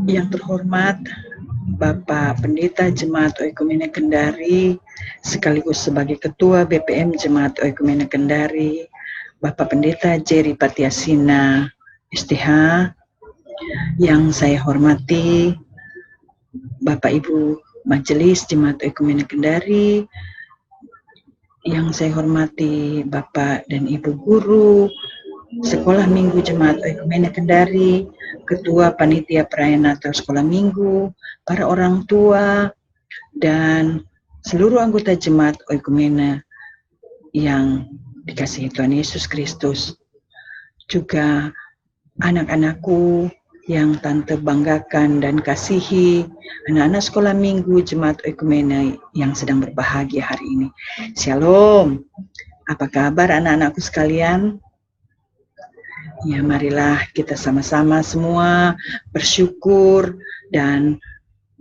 Yang terhormat Bapak Pendeta Jemaat Oikumene Kendari, sekaligus sebagai Ketua BPM Jemaat Oikumene Kendari, Bapak Pendeta Jerry Patiasina, STH, yang saya hormati Bapak Ibu Majelis Jemaat Oikumene Kendari, yang saya hormati Bapak dan Ibu Guru Sekolah Minggu Jemaat Oikumene Kendari, Ketua Panitia Perayaan Natal Sekolah Minggu, para orang tua, dan seluruh anggota Jemaat Oikumene yang dikasihi Tuhan Yesus Kristus. Juga anak-anakku yang Tante banggakan dan kasihi, anak-anak Sekolah Minggu Jemaat Oikumene yang sedang berbahagia hari ini. Shalom. Apa kabar anak-anakku sekalian? Ya, marilah kita sama-sama semua bersyukur dan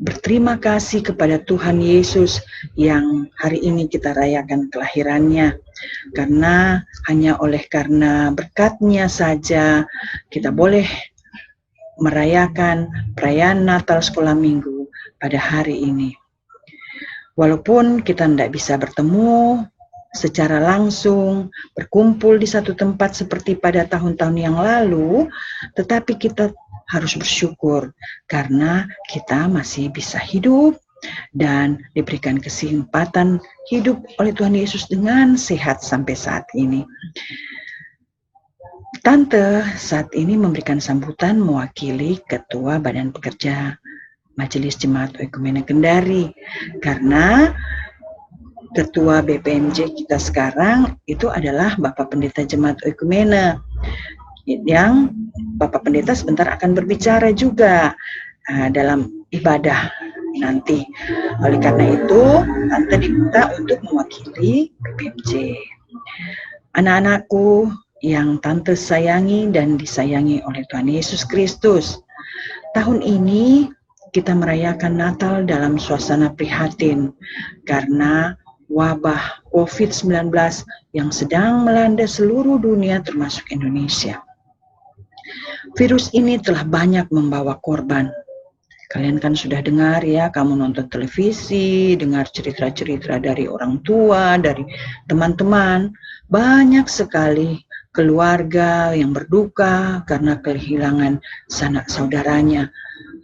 berterima kasih kepada Tuhan Yesus yang hari ini kita rayakan kelahirannya. Karena hanya karena berkat-Nya saja kita boleh merayakan perayaan Natal Sekolah Minggu pada hari ini. Walaupun kita tidak bisa bertemu secara langsung, berkumpul di satu tempat seperti pada tahun-tahun yang lalu, tetapi kita harus bersyukur karena kita masih bisa hidup dan diberikan kesempatan hidup oleh Tuhan Yesus dengan sehat sampai saat ini. Tante saat ini memberikan sambutan mewakili Ketua Badan Pekerja Majelis Jemaat Oikumene Kendari, karena Ketua BPMJ kita sekarang itu adalah Bapak Pendeta Jemaat Oikumene, yang Bapak Pendeta sebentar akan berbicara juga dalam ibadah nanti. Oleh karena itu, Tante diminta untuk mewakili BPMJ. Anak-anakku yang Tante sayangi dan disayangi oleh Tuhan Yesus Kristus, tahun ini kita merayakan Natal dalam suasana prihatin karena wabah COVID-19 yang sedang melanda seluruh dunia termasuk Indonesia. Virus ini telah banyak membawa korban. Kalian kan sudah dengar ya, kamu nonton televisi, dengar cerita-cerita dari orang tua, dari teman-teman. Banyak sekali keluarga yang berduka karena kehilangan sanak saudaranya.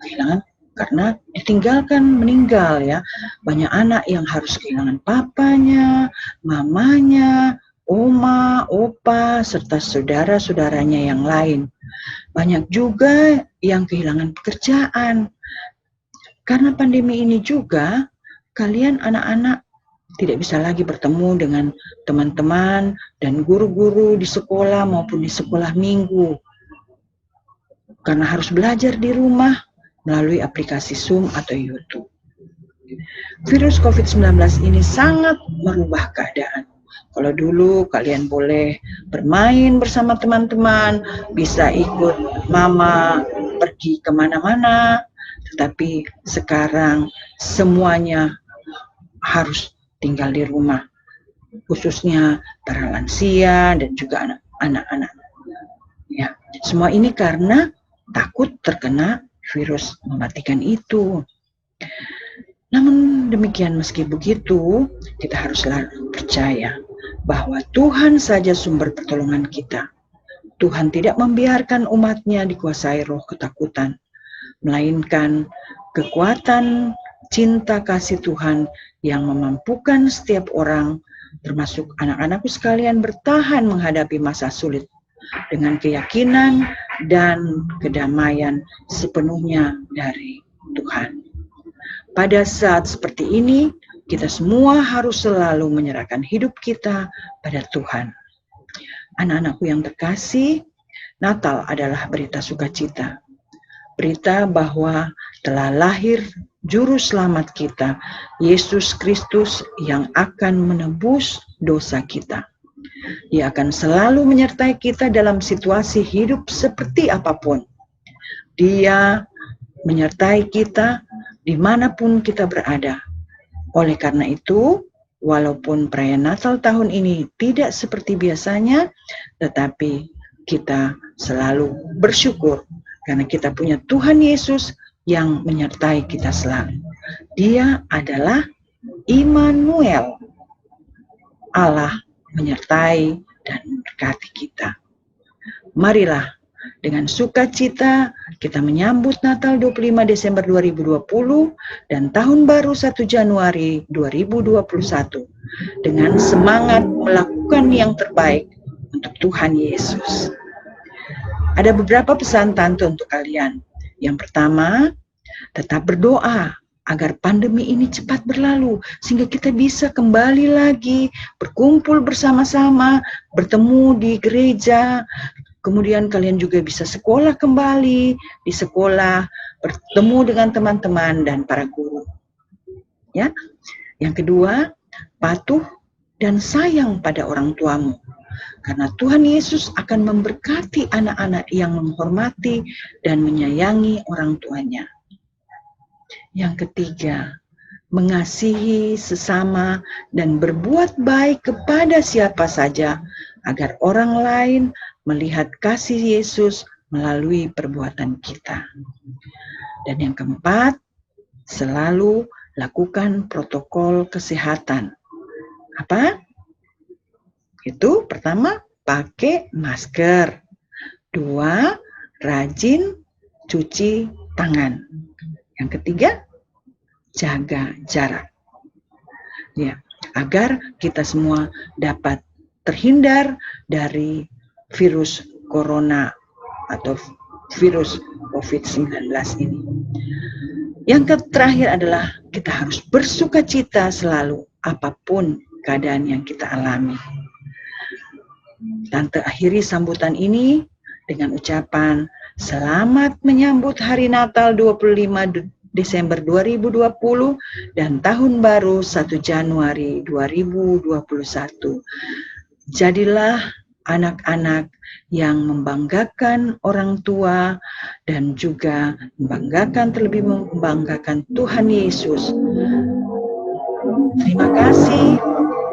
Kehilangan karena ditinggalkan, meninggal ya. Banyak anak yang harus kehilangan papanya, mamanya, oma, opa, serta saudara-saudaranya yang lain. Banyak juga yang kehilangan pekerjaan. Karena pandemi ini juga, kalian anak-anak tidak bisa lagi bertemu dengan teman-teman dan guru-guru di sekolah maupun di sekolah minggu. Karena harus belajar di rumah melalui aplikasi Zoom atau YouTube. Virus COVID-19 ini sangat merubah keadaan. Kalau dulu kalian boleh bermain bersama teman-teman, bisa ikut mama pergi kemana-mana, tetapi sekarang semuanya harus tinggal di rumah, khususnya para lansia dan juga anak-anak. Ya, semua ini karena takut terkena virus mematikan itu. Namun demikian, meski begitu, kita haruslah percaya bahwa Tuhan saja sumber pertolongan kita. Tuhan tidak membiarkan umat-Nya dikuasai roh ketakutan, melainkan kekuatan cinta kasih Tuhan yang memampukan setiap orang, termasuk anak-anakku sekalian, bertahan menghadapi masa sulit dengan keyakinan dan kedamaian sepenuhnya dari Tuhan. Pada saat seperti ini, kita semua harus selalu menyerahkan hidup kita pada Tuhan. Anak-anakku yang terkasih, Natal adalah berita sukacita. Berita bahwa telah lahir Juru Selamat kita, Yesus Kristus yang akan menebus dosa kita. Dia akan selalu menyertai kita dalam situasi hidup seperti apapun. Dia menyertai kita dimanapun kita berada. Oleh karena itu, walaupun perayaan Natal tahun ini tidak seperti biasanya, tetapi kita selalu bersyukur karena kita punya Tuhan Yesus yang menyertai kita selalu. Dia adalah Immanuel, Allah menyertai dan memberkati kita. Marilah dengan sukacita kita menyambut Natal 25 Desember 2020 dan Tahun Baru 1 Januari 2021 dengan semangat melakukan yang terbaik untuk Tuhan Yesus. Ada beberapa pesan tante untuk kalian. Yang pertama, tetap berdoa agar pandemi ini cepat berlalu sehingga kita bisa kembali lagi berkumpul bersama-sama, bertemu di gereja. Kemudian kalian juga bisa sekolah kembali di sekolah, bertemu dengan teman-teman dan para guru. Ya. Yang kedua, patuh dan sayang pada orang tuamu. Karena Tuhan Yesus akan memberkati anak-anak yang menghormati dan menyayangi orang tuanya. Yang ketiga, mengasihi sesama dan berbuat baik kepada siapa saja agar orang lain melihat kasih Yesus melalui perbuatan kita. Dan yang keempat, selalu lakukan protokol kesehatan. Apa? Itu pertama, pakai masker. Dua, rajin cuci tangan. Yang ketiga, jaga jarak. Ya, agar kita semua dapat terhindar dari virus corona atau virus COVID-19 ini. Yang terakhir adalah kita harus bersukacita selalu apapun keadaan yang kita alami. Tante akhiri sambutan ini dengan ucapan selamat menyambut Hari Natal 25 Desember 2020 dan Tahun Baru 1 Januari 2021. Jadilah anak-anak yang membanggakan orang tua dan juga terlebih membanggakan Tuhan Yesus. Terima kasih,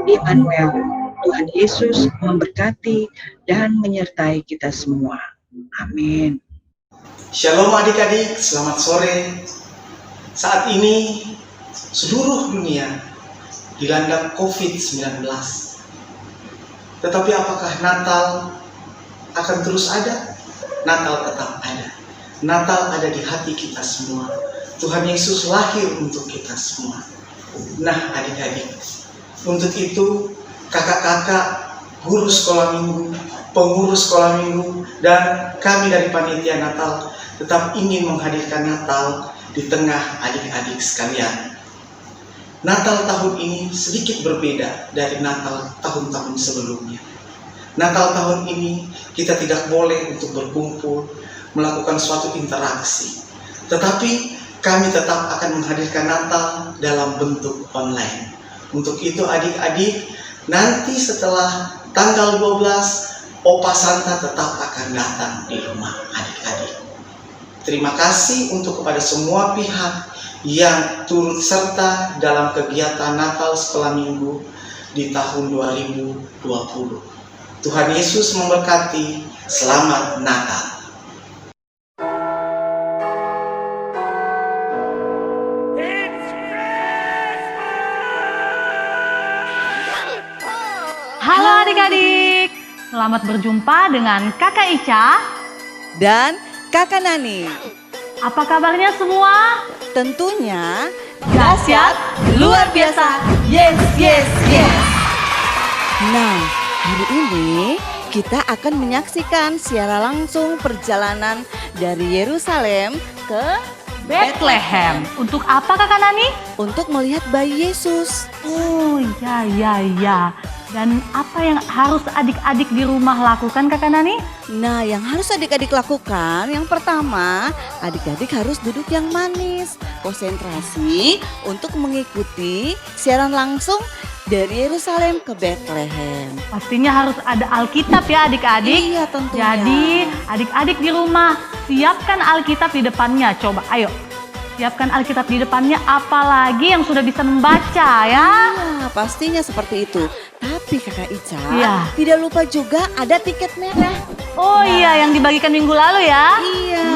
Immanuel. Tuhan Yesus memberkati dan menyertai kita semua. Amin. Shalom adik-adik, selamat sore. Saat ini seluruh dunia dilanda COVID-19. Tetapi apakah Natal akan terus ada? Natal tetap ada. Natal ada di hati kita semua. Tuhan Yesus lahir untuk kita semua. Nah adik-adik, untuk itu kakak-kakak, guru sekolah minggu, pengurus sekolah minggu, dan kami dari panitia Natal tetap ingin menghadirkan Natal di tengah adik-adik sekalian. Natal tahun ini sedikit berbeda dari Natal tahun-tahun sebelumnya. Natal tahun ini kita tidak boleh untuk berkumpul, melakukan suatu interaksi. Tetapi kami tetap akan menghadirkan Natal dalam bentuk online. Untuk itu adik-adik, nanti setelah tanggal 12, Opa Santa tetap akan datang di rumah adik-adik. Terima kasih untuk kepada semua pihak yang turut serta dalam kegiatan Natal sekolah minggu di tahun 2020. Tuhan Yesus memberkati. Selamat Natal. Halo adik-adik, selamat berjumpa dengan Kakak Ica dan Kakak Nani. Apa kabarnya semua? Tentunya dahsyat, luar biasa, yes, yes, yes. Nah, hari ini kita akan menyaksikan secara langsung perjalanan dari Yerusalem ke Bethlehem. Untuk apa Kakak Nani? untuk melihat bayi Yesus. Oh ya. Dan apa yang harus adik-adik di rumah lakukan Kakak Nani? Nah, yang harus adik-adik lakukan, yang pertama, adik-adik harus duduk yang manis, konsentrasi untuk mengikuti siaran langsung dari Yerusalem ke Bethlehem. Pastinya harus ada Alkitab ya adik-adik. Iya, tentunya. Jadi adik-adik di rumah siapkan Alkitab di depannya. Coba ayo siapkan Alkitab di depannya, apalagi yang sudah bisa membaca ya. Nah, pastinya seperti itu. Tapi Kakak Ica, Iya. tidak lupa juga ada tiket merah. Oh iya, yang dibagikan minggu lalu ya. Iya.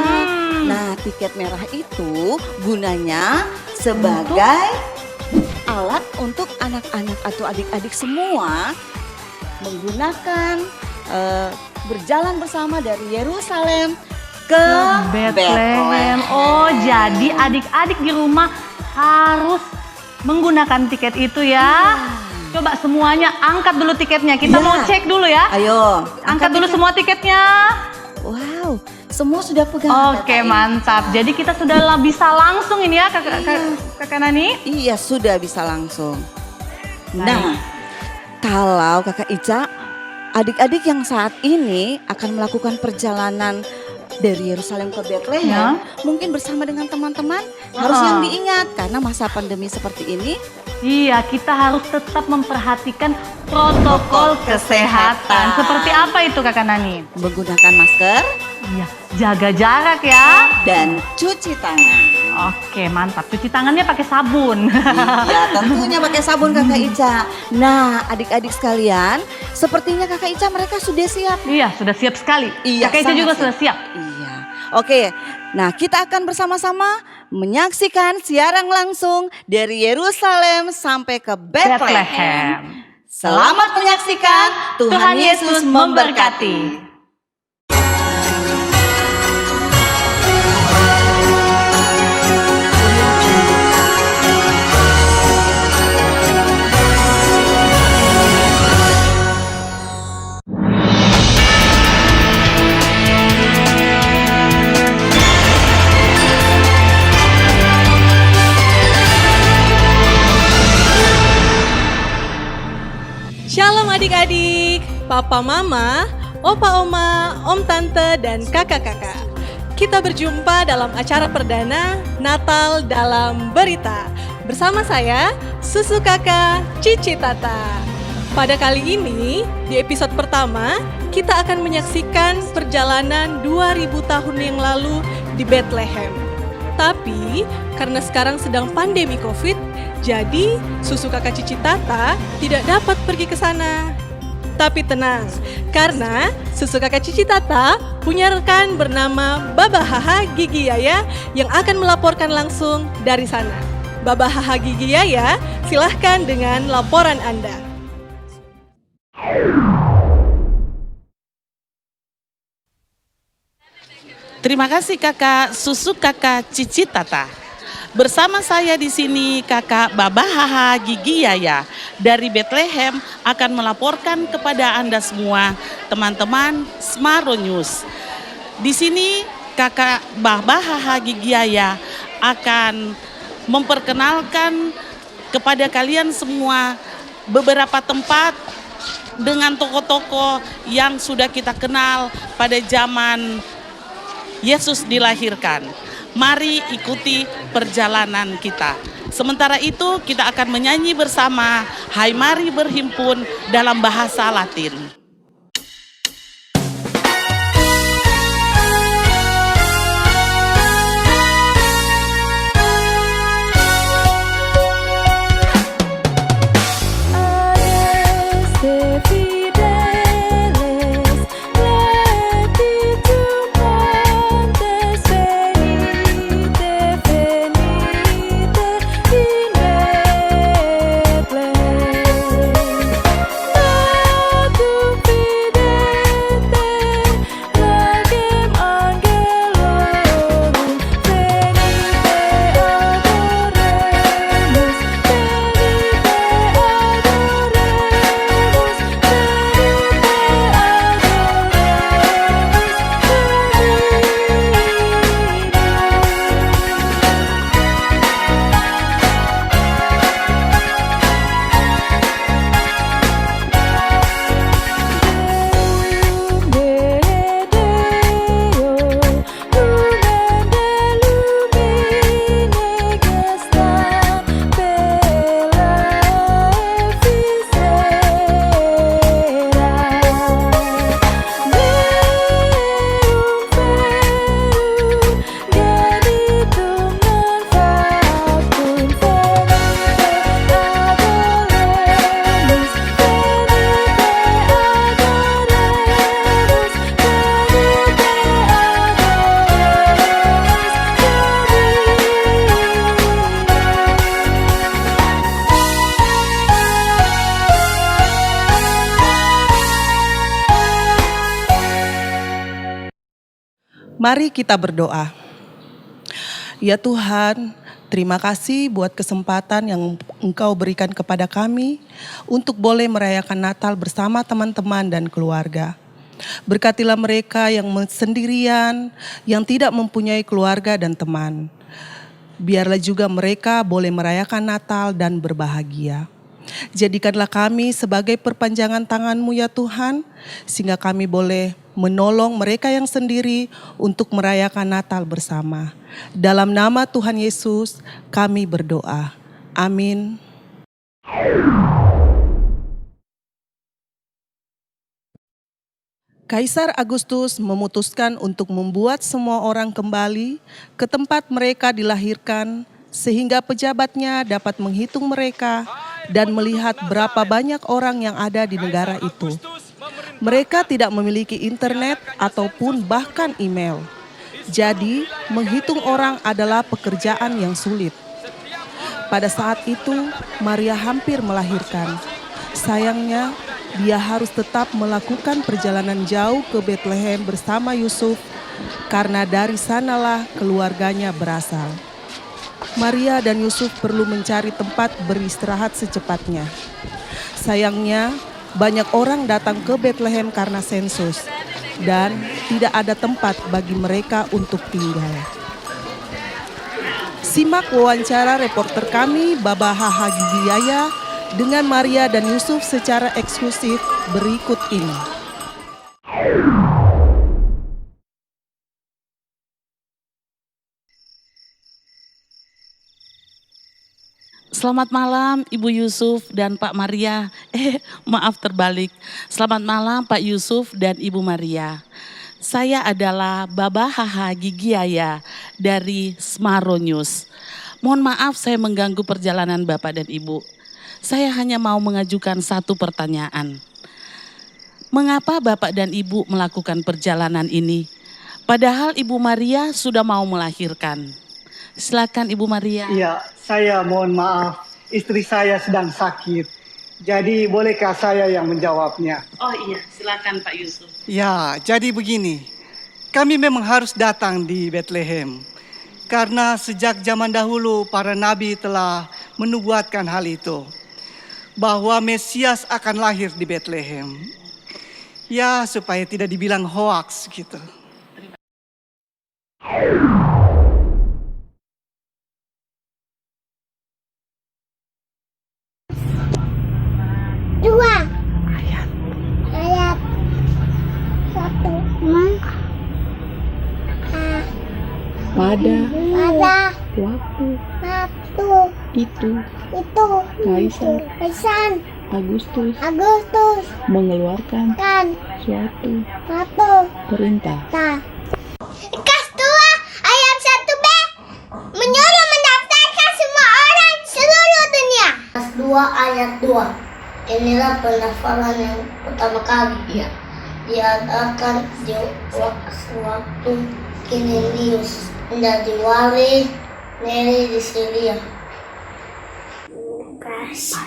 Nah, tiket merah itu gunanya sebagai alat untuk anak-anak atau adik-adik semua menggunakan berjalan bersama dari Yerusalem ke Bethlehem. Oh, jadi adik-adik di rumah harus menggunakan tiket itu ya. Coba semuanya angkat dulu tiketnya. Kita Iya. mau cek dulu ya. Ayo, Angkat dulu semua tiketnya. Wow, semua sudah pegang. Oke, mantap. Jadi kita sudah bisa langsung ini ya Kakak Nani. Iya, sudah bisa langsung. Baik. Nah, kalau Kakak Ica, adik-adik yang saat ini akan melakukan perjalanan dari Yerusalem ke Bethlehem, mungkin bersama dengan teman-teman harus yang diingat karena masa pandemi seperti ini. Iya, kita harus tetap memperhatikan protokol kesehatan. Seperti apa itu Kakak Nani? Menggunakan masker Iya, jaga jarak ya. dan cuci tangan. Oke, mantap. Cuci tangannya pakai sabun. Iya, tentunya pakai sabun Kakak Ica. Nah, adik-adik sekalian, sepertinya Kakak Ica mereka sudah siap. Iya, sudah siap sekali. Iya, Kakak Ica sangat juga siap. sudah siap. Iya. Oke. Nah, kita akan bersama-sama menyaksikan siaran langsung dari Yerusalem sampai ke Bethlehem. Selamat menyaksikan. Tuhan Yesus memberkati. Shalom adik-adik, papa mama, opa oma, om tante, dan kakak-kakak. Kita berjumpa dalam acara perdana Natal dalam Berita. Bersama saya, Susu Kakak Cici Tata. Pada kali ini, di episode pertama, kita akan menyaksikan perjalanan 2000 tahun yang lalu di Bethlehem. Tapi, karena sekarang sedang pandemi COVID, jadi Susu Kakak Cici Tata tidak dapat pergi ke sana. Tapi tenang, karena Susu Kakak Cici Tata punya rekan bernama Baba Haha Gigi Yaya yang akan melaporkan langsung dari sana. Baba Haha Gigi Yaya, silahkan dengan laporan Anda. Terima kasih Kakak Susu Kakak Cici Tata. Bersama saya di sini Kakak Baba Haha Gigi Yaya dari Bethlehem akan melaporkan kepada Anda semua teman-teman Smaro News. Di sini Kakak Baba Haha Gigi Yaya akan memperkenalkan kepada kalian semua beberapa tempat dengan tokoh-tokoh yang sudah kita kenal pada zaman Yesus dilahirkan. Mari ikuti perjalanan kita. Sementara itu kita akan menyanyi bersama Hai Mari Berhimpun dalam bahasa Latin. Mari kita berdoa. Ya Tuhan, terima kasih buat kesempatan yang Engkau berikan kepada kami untuk boleh merayakan Natal bersama teman-teman dan keluarga. Berkatilah mereka yang sendirian, yang tidak mempunyai keluarga dan teman. Biarlah juga mereka boleh merayakan Natal dan berbahagia. Jadikanlah kami sebagai perpanjangan tangan-Mu ya Tuhan, sehingga kami boleh menolong mereka yang sendiri untuk merayakan Natal bersama. Dalam nama Tuhan Yesus kami berdoa. Amin. Kaisar Agustus memutuskan untuk membuat semua orang kembali ke tempat mereka dilahirkan, sehingga pejabatnya dapat menghitung mereka dan melihat berapa banyak orang yang ada di negara itu. Mereka tidak memiliki internet ataupun bahkan email. Jadi, menghitung orang adalah pekerjaan yang sulit. Pada saat itu, Maria hampir melahirkan. Sayangnya, dia harus tetap melakukan perjalanan jauh ke Betlehem bersama Yusuf, karena dari sanalah keluarganya berasal. Maria dan Yusuf perlu mencari tempat beristirahat secepatnya. Sayangnya, banyak orang datang ke Betlehem karena sensus, dan tidak ada tempat bagi mereka untuk tinggal. Simak wawancara reporter kami, Baba Haha Gigiyaya, dengan Maria dan Yusuf secara eksklusif berikut ini. Selamat malam Ibu Yusuf dan Pak Maria. Maaf terbalik. Selamat malam Pak Yusuf dan Ibu Maria. Saya adalah Baba Haha Gigiyaya dari Smaro News. Mohon maaf saya mengganggu perjalanan Bapak dan Ibu. Saya hanya mau mengajukan satu pertanyaan. Mengapa Bapak dan Ibu melakukan perjalanan ini? Padahal Ibu Maria sudah mau melahirkan. Silakan Ibu Maria. Iya, saya mohon maaf. Istri saya sedang sakit. Jadi bolehkah saya yang menjawabnya? Oh iya, silakan Pak Yusuf. Ya, jadi begini. Kami memang harus datang di Betlehem. Karena sejak zaman dahulu para nabi telah menubuatkan hal itu. Bahwa Mesias akan lahir di Betlehem. Ya, supaya tidak dibilang hoaks gitu. Dua ayat satu pada waktu itu Kaisar Agustus mengeluarkan suatu perintah. Kas 2 ayat 1b menyuruh mendaftarkan semua orang seluruh dunia. Kas 2 ayat 2. Inilah pendaftaran yang pertama kali diadakan di waktu Kirenius menjadi wali Neri di Syria. Lukas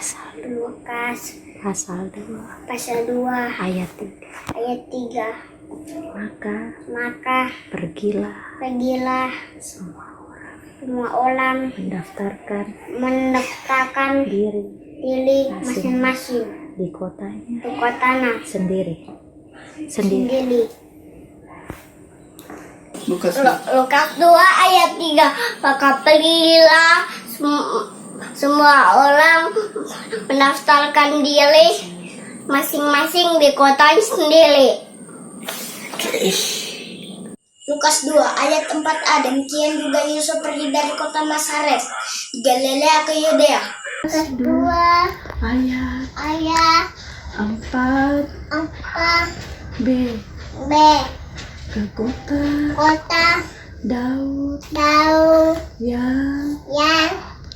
pasal 2 ayat 3. Maka pergilah semua orang mendaftarkan diri masing-masing di kotanya sendiri. Lukas 2 ayat 3. Maka pergilah semua orang mendaftarkan diri masing-masing di kotanya sendiri. Lukas 2 ayat 4a. Demikian juga Yusuf pergi dari kota Nazaret di Galilea ke Yudea. Lukas 2 ayat 4b ke kota Daud yang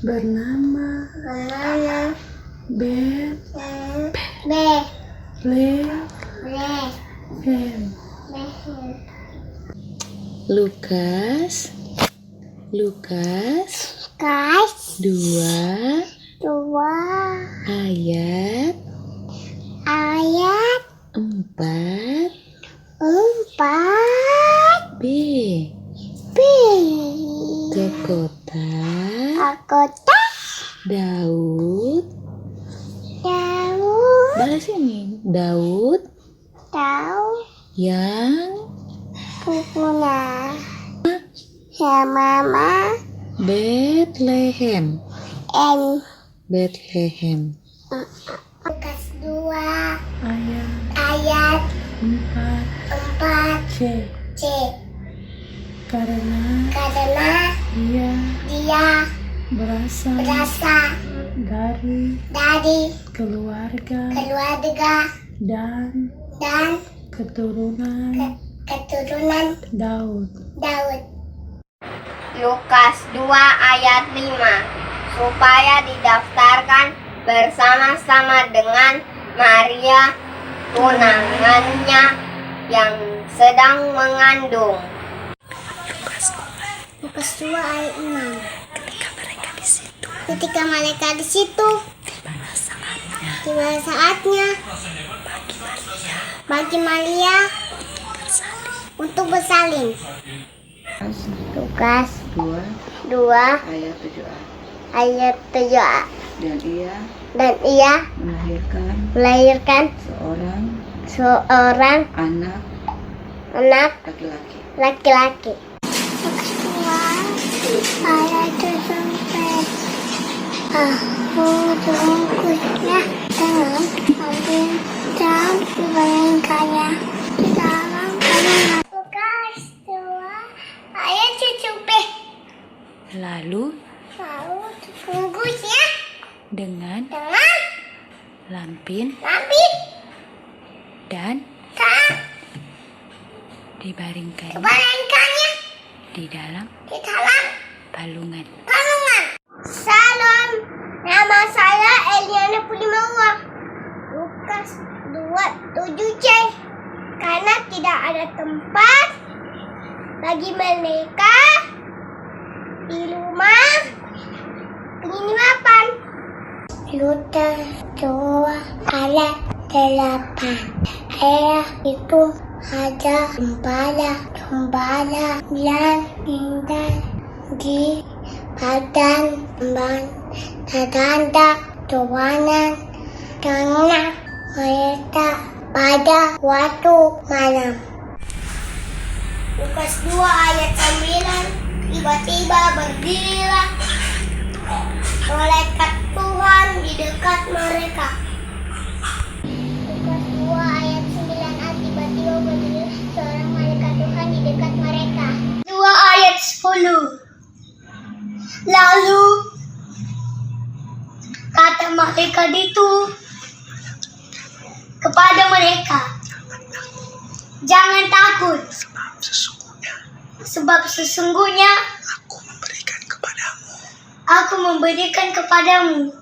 bernama Betlehem. Lukas 2 ayat 4b Daud tahu yang bukunya ya mama Bethlehem. N Bethlehem. Lukas 2 ayat 4 C Karena karena dia berasal dari keluarga dan keturunan Daud. Lukas 2 ayat 5 supaya didaftarkan bersama-sama dengan Maria tunangannya yang sedang mengandung. Lukas 2 ayat 6 ketika mereka di situ tiba saatnya bagi Maria untuk bersalin. Lukas 2 ayat 7a dan ia melahirkan seorang anak laki-laki. Lukas 2 ayat 7 aku jungkusnya dengan mobil dan dibandingkannya di dalam kandungan. Lukas 2 ayat 7b lalu bungkusnya dengan lampin dan dibaringkannya di dalam palungan. Salam, nama saya Eliana Pulimawa. Lukas 2:7c karena tidak ada tempat bagi mereka di rumah penginapan. Lukas 2 ayat 8 ayah itu ada gembala yang indah di badan tanda tuanan karena mereka pada waktu malam. Lukas 2 ayat 9 tiba-tiba berdirilah malaikat Tuhan di dekat mereka. Lukas 2 ayat 9a tiba-tiba berdirilah seorang malaikat Tuhan di dekat mereka. 2 ayat 10 lalu kata malaikat itu kepada mereka, jangan takut, sebab sesungguhnya aku memberikan kepadamu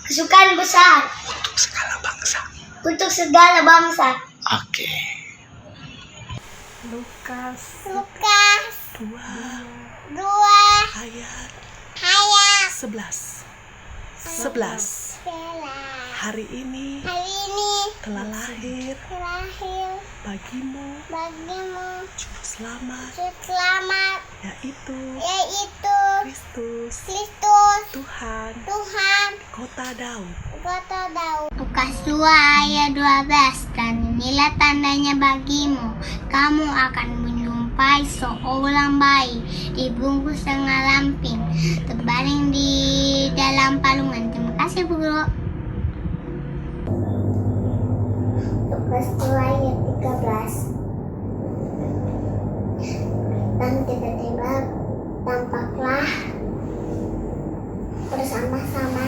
kesukaan besar untuk segala bangsa. Oke. Lukas 2 Ayat ayat 11. Hari ini telah lahir bagimu juru selamat yaitu Kristus Tuhan kota Daud. Lukas 2 ayat 12 dan inilah tandanya bagimu, kamu akan menjumpai seorang bayi dibungkus dengan lampin terbaring di dalam palungan. Terima kasih Bu Guru. Lukas 2 ayat 13 dan tiba-tiba tampaklah bersama-sama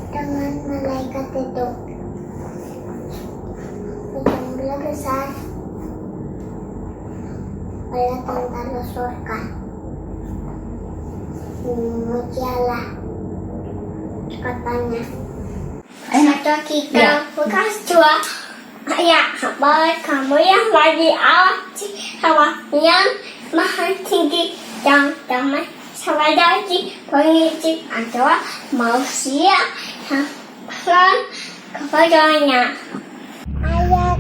dengan malaikat itu berjumlah besar oleh tentara surga. Memujilah katanya. Atau kita Lukas 2 ayat 11 kamu yang bagi Allah sama yang maha tinggi yang damai sama dari pengisi atau manusia yang pelan kepadanya. Ayat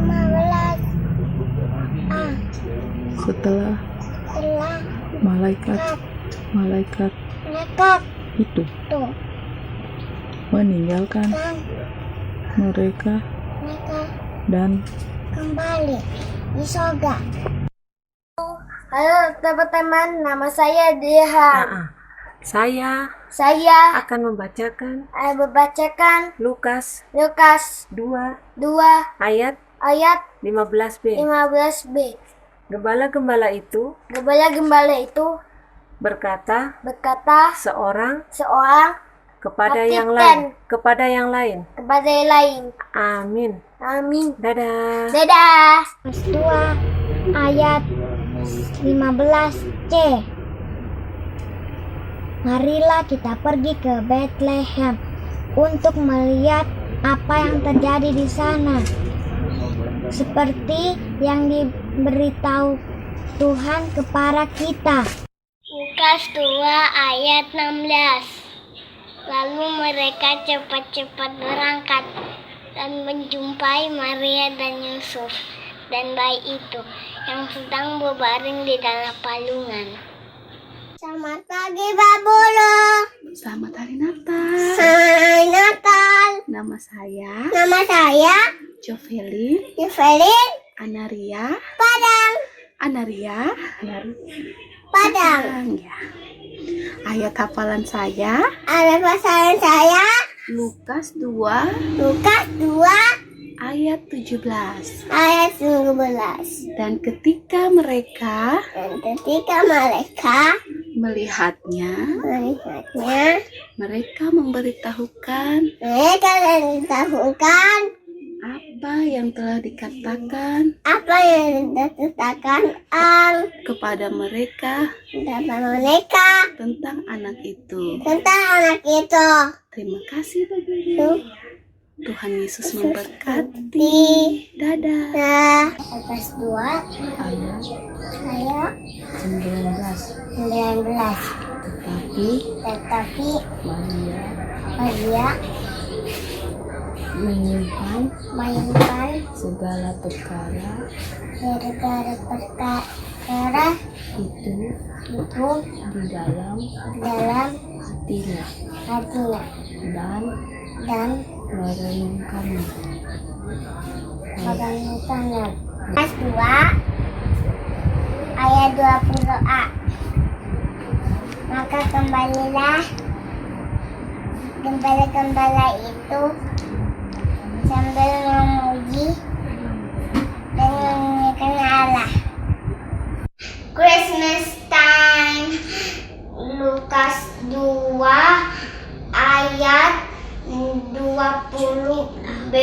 15 Setelah malaikat itu meninggalkan mereka dan kembali di surga. Halo teman-teman, nama saya Deha. Saya akan membacakan Lukas Lukas 2 ayat ayat 15b. 15b. Gembala-gembala itu berkata seorang kepada yang lain. Amin. Dadah. Lukas 2 ayat 15c. Marilah kita pergi ke Bethlehem untuk melihat apa yang terjadi di sana, seperti yang diberitahu Tuhan kepada kita. Lukas 2 ayat 16. Lalu mereka cepat-cepat berangkat dan menjumpai Maria dan Yusuf dan bayi itu yang sedang berbaring di dalam palungan. Selamat pagi, Pak Bolo. selamat hari Natal. Hai Natal. Nama saya Jovelin Anaria Padang. ya. Ayat hafalan saya Ada pasangan saya Lukas 2 Lukas 2 ayat 17. ayat 19. Dan ketika mereka melihatnya, mereka memberitahukan apa yang telah dikatakan kepada mereka tentang anak itu. Terima kasih Bapak Guru. Tuhan Yesus memberkati. Dadah. Lukas 2 ayat 19. Tetapi Maria menyimpan segala perkara itu di dalam hatinya dan merenungkannya. Lukas 2 ayat 20a. Maka kembalilah gembala-gembala itu sambil memuji dan menyanyikan Allah. Christmas time. Lukas 2 ayat 20b.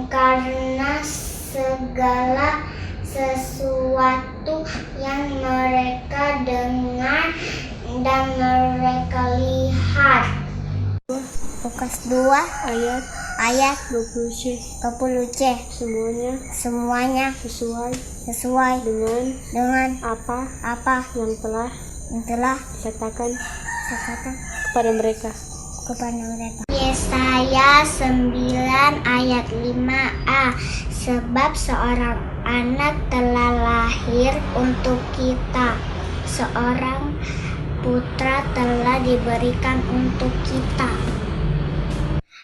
Karena segala sesuatu yang mereka dengar dan mereka lihat. Lukas 2 ayat 20c. Semuanya sesuai dengan apa yang telah dikatakan kepada mereka. Yesaya 9 ayat 5a. Sebab seorang anak telah lahir untuk kita, seorang putra telah diberikan untuk kita.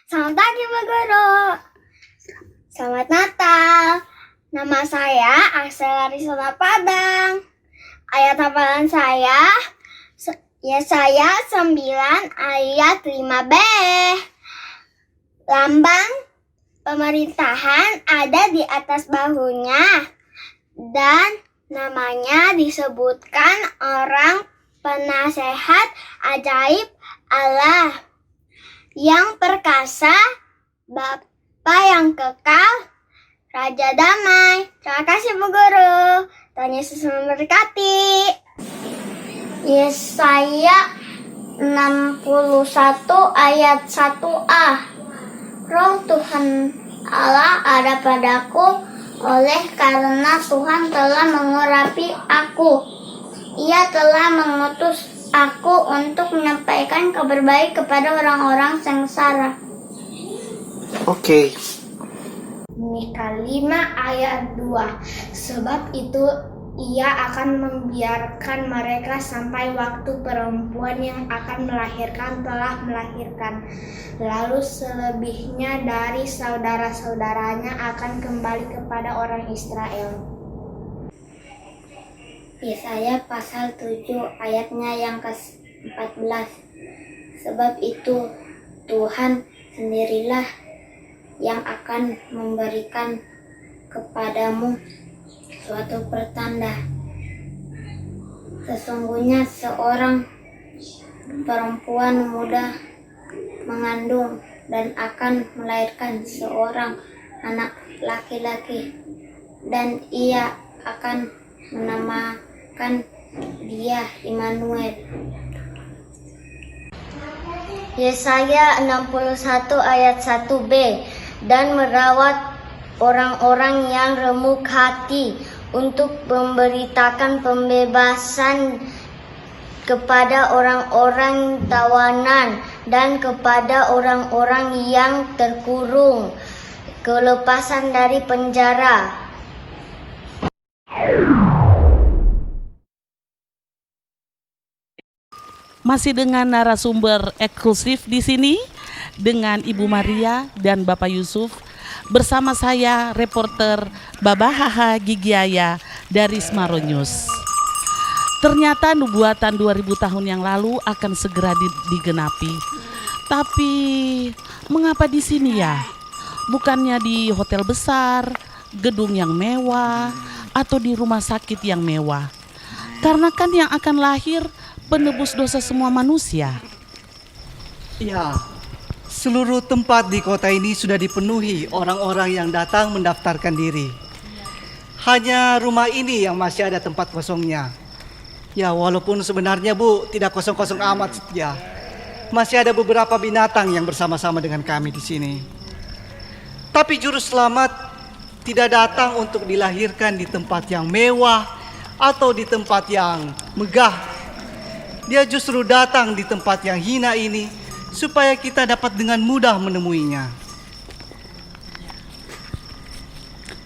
Selamat pagi Pak Guru. Selamat Natal. Nama saya Aksel Arisona Padang. Ayat hafalan saya Yesaya 9 ayat 5b. Lambang pemerintahan ada di atas bahunya dan namanya disebutkan orang penasehat ajaib Allah, yang perkasa, Bapa yang kekal, Raja damai. Terima kasih Bu Guru. Tuhan Yesus memberkati. Yesaya 61 ayat 1a. Roh Tuhan Allah ada padaku, oleh karena Tuhan telah mengurapi aku. Ia telah mengutus aku untuk menyampaikan kabar baik kepada orang-orang sengsara. Oke. Mika 5 ayat 2. Sebab itu Ia akan membiarkan mereka sampai waktu perempuan yang akan melahirkan telah melahirkan. Lalu selebihnya dari saudara-saudaranya akan kembali kepada orang Israel. Yesaya pasal 7 ayatnya yang ke-14. Sebab itu Tuhan sendirilah yang akan memberikan kepadamu suatu pertanda. Sesungguhnya seorang perempuan muda mengandung dan akan melahirkan seorang anak laki-laki, dan ia akan menamakan dia Immanuel. Yesaya 61 ayat 1b. Dan merawat orang-orang yang remuk hati untuk memberitakan pembebasan kepada orang-orang tawanan dan kepada orang-orang yang terkurung, kelepasan dari penjara. Masih dengan narasumber eksklusif di sini dengan Ibu Maria dan Bapak Yusuf. Bersama saya, reporter Baba Haha Gigiaya dari Smaro News. Ternyata nubuatan 2000 tahun yang lalu akan segera digenapi. Tapi mengapa di sini ya? Bukannya di hotel besar, gedung yang mewah, atau di rumah sakit yang mewah? Karena kan yang akan lahir penebus dosa semua manusia. Ya, seluruh tempat di kota ini sudah dipenuhi orang-orang yang datang mendaftarkan diri. Hanya rumah ini yang masih ada tempat kosongnya. Ya, walaupun sebenarnya Bu tidak kosong-kosong amat ya. Masih ada beberapa binatang yang bersama-sama dengan kami di sini. Tapi juru selamat tidak datang untuk dilahirkan di tempat yang mewah atau di tempat yang megah. Dia justru datang di tempat yang hina ini supaya kita dapat dengan mudah menemuinya.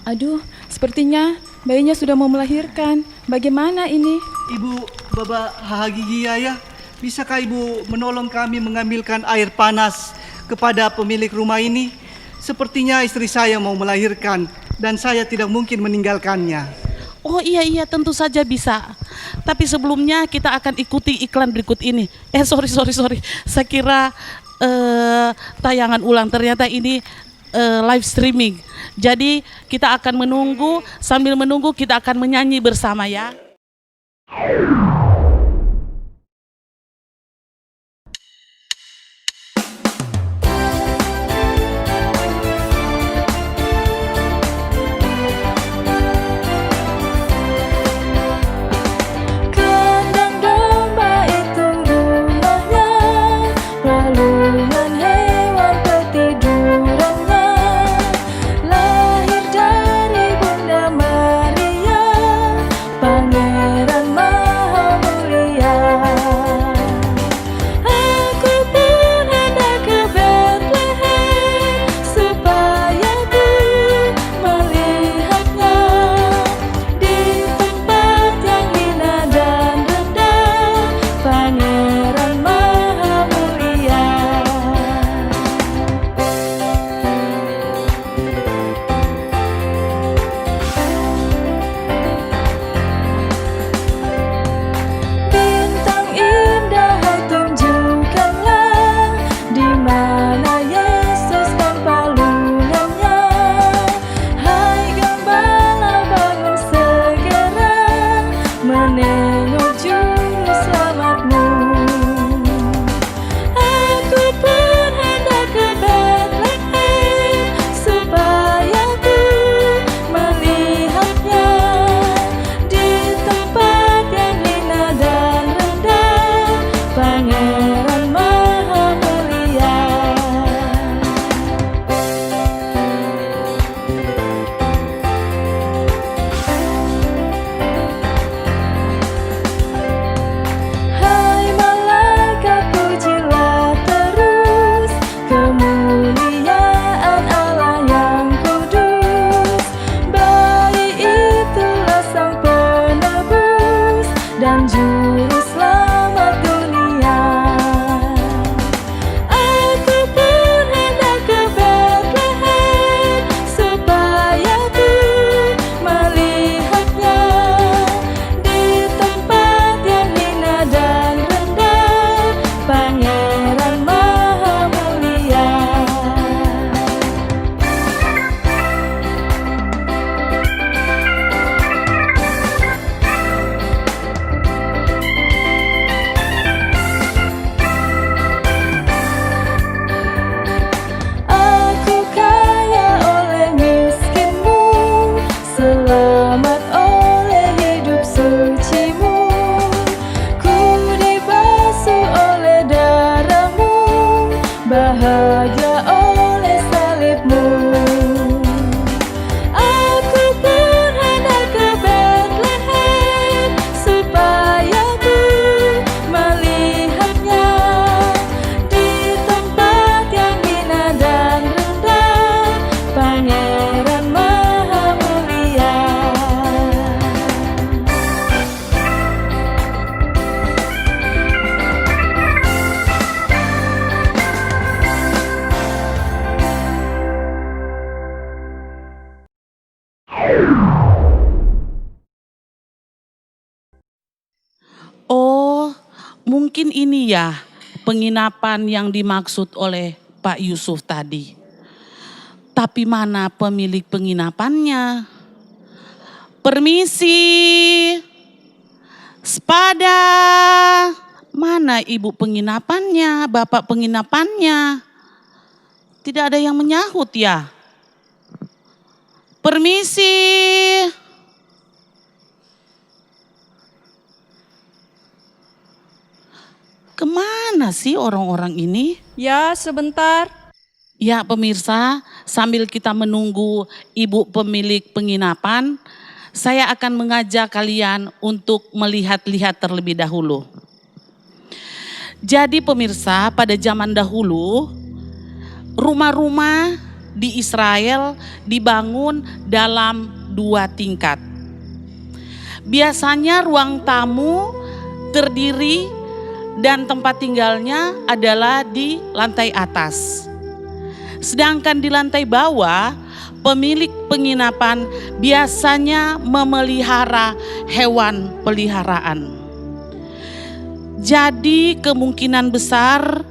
Aduh, sepertinya bayinya sudah mau melahirkan. Bagaimana ini? Ibu Baba Haha Gigiaya, bisakah Ibu menolong kami mengambilkan air panas kepada pemilik rumah ini? Sepertinya istri saya mau melahirkan dan saya tidak mungkin meninggalkannya. Oh iya, tentu saja bisa. Tapi sebelumnya kita akan ikuti iklan berikut ini. Sorry. Saya kira tayangan ulang, ternyata ini live streaming. Jadi kita akan menunggu, sambil menunggu kita akan menyanyi bersama ya. Pangeran Maha Mungkin ini ya penginapan yang dimaksud oleh Pak Yusuf tadi. Tapi mana pemilik penginapannya? Permisi, sepada. Mana ibu penginapannya, bapak penginapannya? Tidak ada yang menyahut ya. Permisi. Kemana sih orang-orang ini? Ya, sebentar. Ya pemirsa, sambil kita menunggu ibu pemilik penginapan, saya akan mengajak kalian untuk melihat-lihat terlebih dahulu. Jadi pemirsa, pada zaman dahulu, rumah-rumah di Israel dibangun dalam 2 tingkat. Biasanya ruang tamu terdiri dan tempat tinggalnya adalah di lantai atas. Sedangkan di lantai bawah, pemilik penginapan biasanya memelihara hewan peliharaan. Jadi kemungkinan besar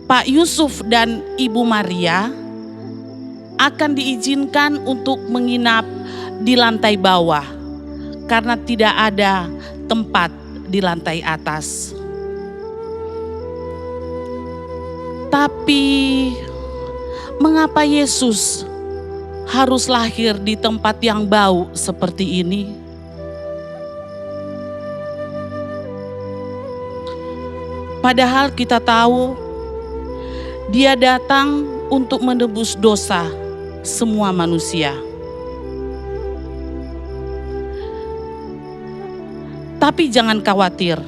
Pak Yusuf dan Ibu Maria akan diizinkan untuk menginap di lantai bawah karena tidak ada tempat di lantai atas. Tapi mengapa Yesus harus lahir di tempat yang bau seperti ini? Padahal kita tahu Dia datang untuk menebus dosa semua manusia. Tapi jangan khawatir.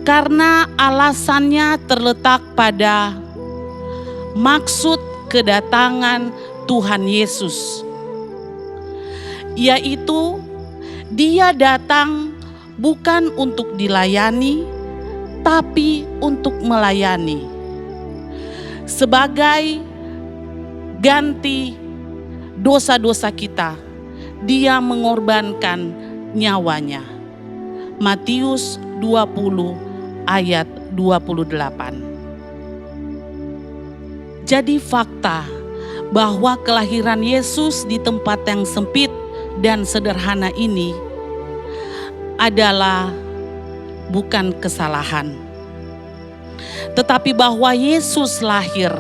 Karena alasannya terletak pada maksud kedatangan Tuhan Yesus. Yaitu Dia datang bukan untuk dilayani, tapi untuk melayani. Sebagai ganti dosa-dosa kita, Dia mengorbankan nyawanya. Matius 20 ayat 28. Jadi fakta bahwa kelahiran Yesus di tempat yang sempit dan sederhana ini adalah bukan kesalahan. Tetapi bahwa Yesus lahir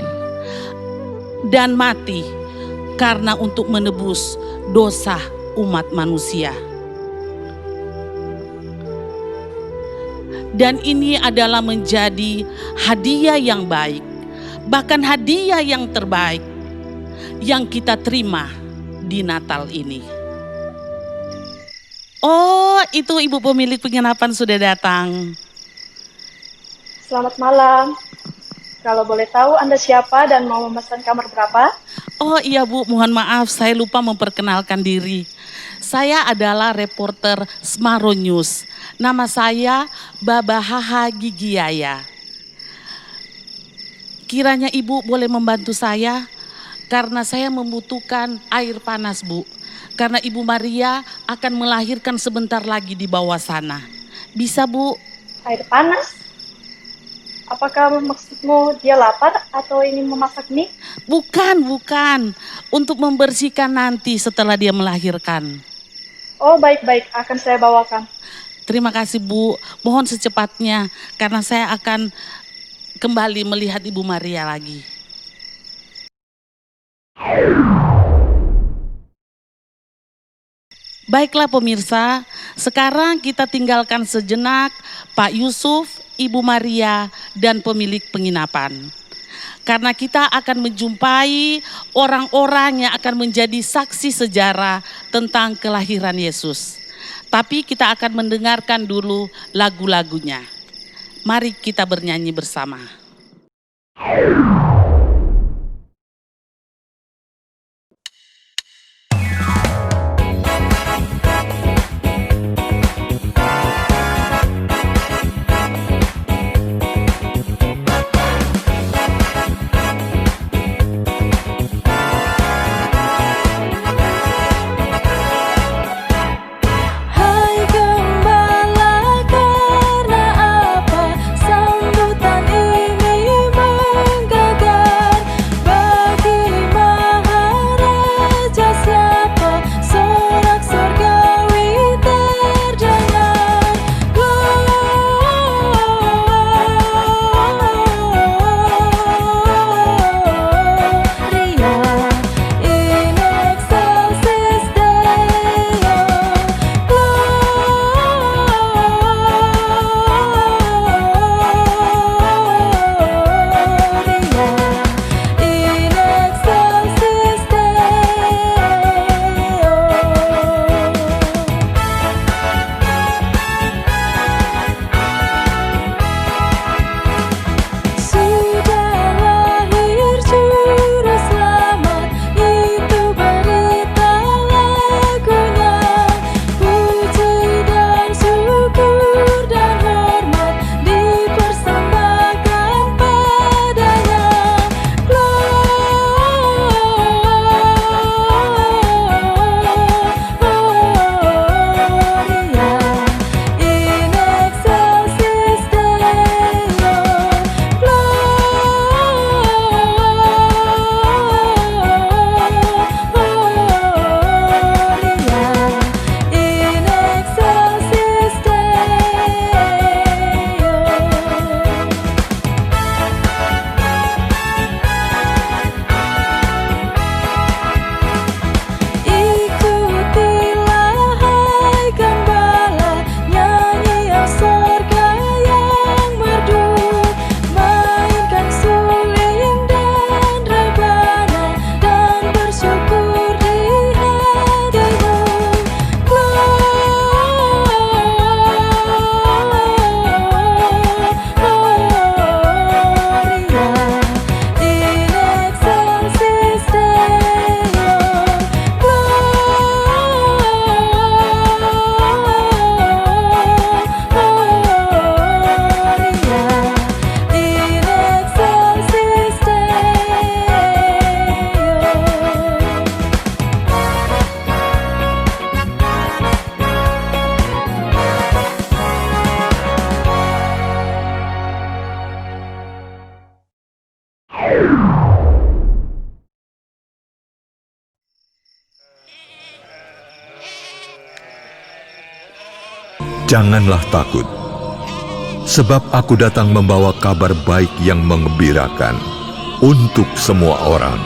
dan mati karena untuk menebus dosa umat manusia. Dan ini adalah menjadi hadiah yang baik, bahkan hadiah yang terbaik yang kita terima di Natal ini. Oh, itu ibu pemilik penginapan sudah datang. Selamat malam. Kalau boleh tahu Anda siapa dan mau memesan kamar berapa? Oh iya Bu, mohon maaf saya lupa memperkenalkan diri. Saya adalah reporter Smaro News. Nama saya Baba Haha Gigiaya. Kiranya Ibu boleh membantu saya karena saya membutuhkan air panas Bu. Karena Ibu Maria akan melahirkan sebentar lagi di bawah sana. Bisa Bu? Air panas? Apakah maksudmu dia lapar atau ingin memasak mie? Bukan. Untuk membersihkan nanti setelah dia melahirkan. Oh baik-baik, akan saya bawakan. Terima kasih Bu, mohon secepatnya karena saya akan kembali melihat Ibu Maria lagi. Baiklah pemirsa, sekarang kita tinggalkan sejenak Pak Yusuf, Ibu Maria, dan pemilik penginapan. Karena kita akan menjumpai orang-orang yang akan menjadi saksi sejarah tentang kelahiran Yesus. Tapi kita akan mendengarkan dulu lagu-lagunya. Mari kita bernyanyi bersama. Hai gembala kami Janganlah takut, sebab aku datang membawa kabar baik yang menggembirakan untuk semua orang.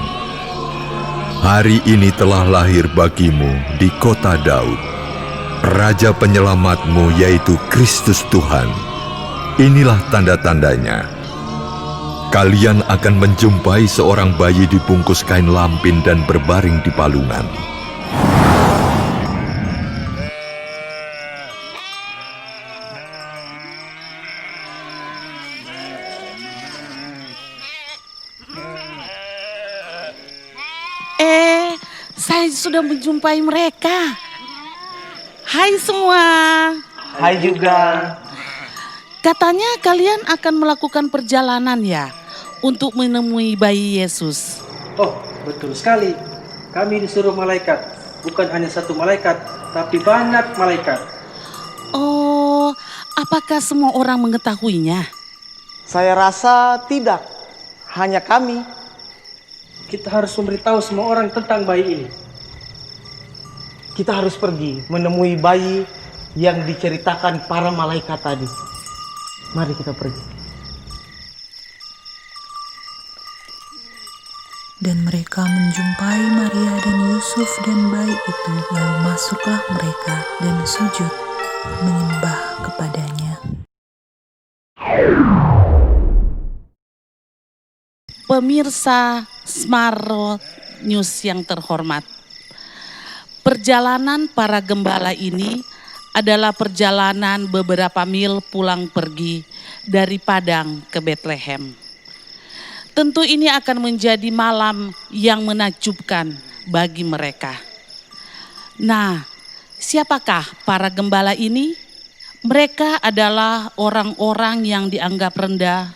Hari ini telah lahir bagimu di kota Daud Raja penyelamatmu, yaitu Kristus Tuhan. Inilah tanda-tandanya. Kalian akan menjumpai seorang bayi dibungkus kain lampin dan berbaring di palungan. Saya sudah menjumpai mereka. Hai semua. Hai juga. Katanya kalian akan melakukan perjalanan ya untuk menemui bayi Yesus. Oh, betul sekali. Kami disuruh malaikat. Bukan hanya satu malaikat, tapi banyak malaikat. Oh, apakah semua orang mengetahuinya? Saya rasa tidak. Hanya kami. Kita harus memberitahu semua orang tentang bayi ini. Kita harus pergi menemui bayi yang diceritakan para malaikat tadi. Mari kita pergi. Dan mereka menjumpai Maria dan Yusuf dan bayi itu, lalu masuklah mereka dan sujud menyembah kepadanya. Pemirsa Smart News yang terhormat, perjalanan para gembala ini adalah perjalanan beberapa mil pulang pergi dari Padang ke Bethlehem. Tentu ini akan menjadi malam yang menakjubkan bagi mereka. Nah, siapakah para gembala ini? Mereka adalah orang-orang yang dianggap rendah.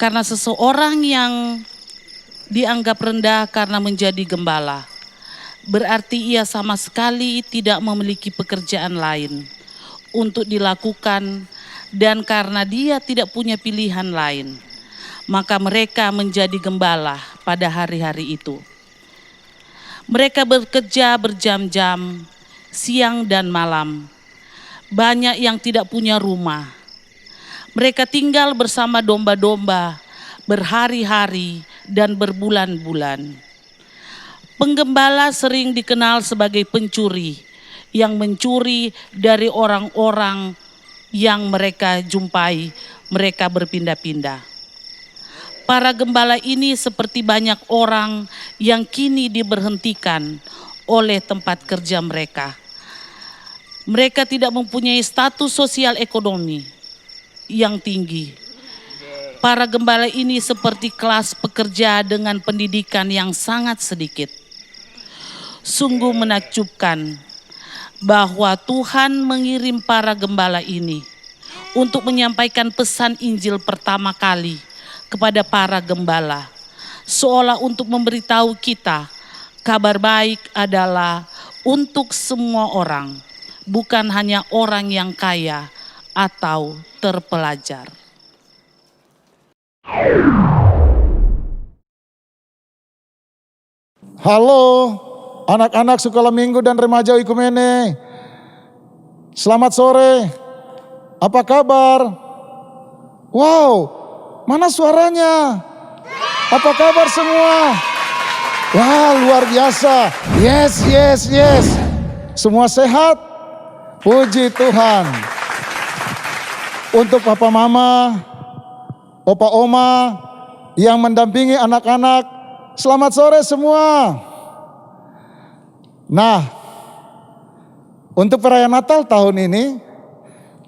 Karena seseorang yang dianggap rendah karena menjadi gembala, berarti ia sama sekali tidak memiliki pekerjaan lain untuk dilakukan, dan karena dia tidak punya pilihan lain, maka mereka menjadi gembala pada hari-hari itu. Mereka bekerja berjam-jam, siang dan malam. Banyak yang tidak punya rumah. Mereka tinggal bersama domba-domba berhari-hari dan berbulan-bulan. Penggembala sering dikenal sebagai pencuri yang mencuri dari orang-orang yang mereka jumpai. Mereka berpindah-pindah. Para gembala ini seperti banyak orang yang kini diberhentikan oleh tempat kerja mereka. Mereka tidak mempunyai status sosial ekonomi yang tinggi. Para gembala ini seperti kelas pekerja dengan pendidikan yang sangat sedikit. Sungguh menakjubkan bahwa Tuhan mengirim para gembala ini untuk menyampaikan pesan Injil pertama kali kepada para gembala, seolah untuk memberitahu kita kabar baik adalah untuk semua orang, bukan hanya orang yang kaya atau terpelajar. Halo anak-anak sekolah minggu dan remaja Oikumene. Selamat sore. Apa kabar? Wow, mana suaranya? Apa kabar semua? Wah, luar biasa. Yes, yes, yes. Semua sehat? Puji Tuhan. Untuk papa mama, opa oma yang mendampingi anak-anak, selamat sore semua. Nah, untuk perayaan Natal tahun ini,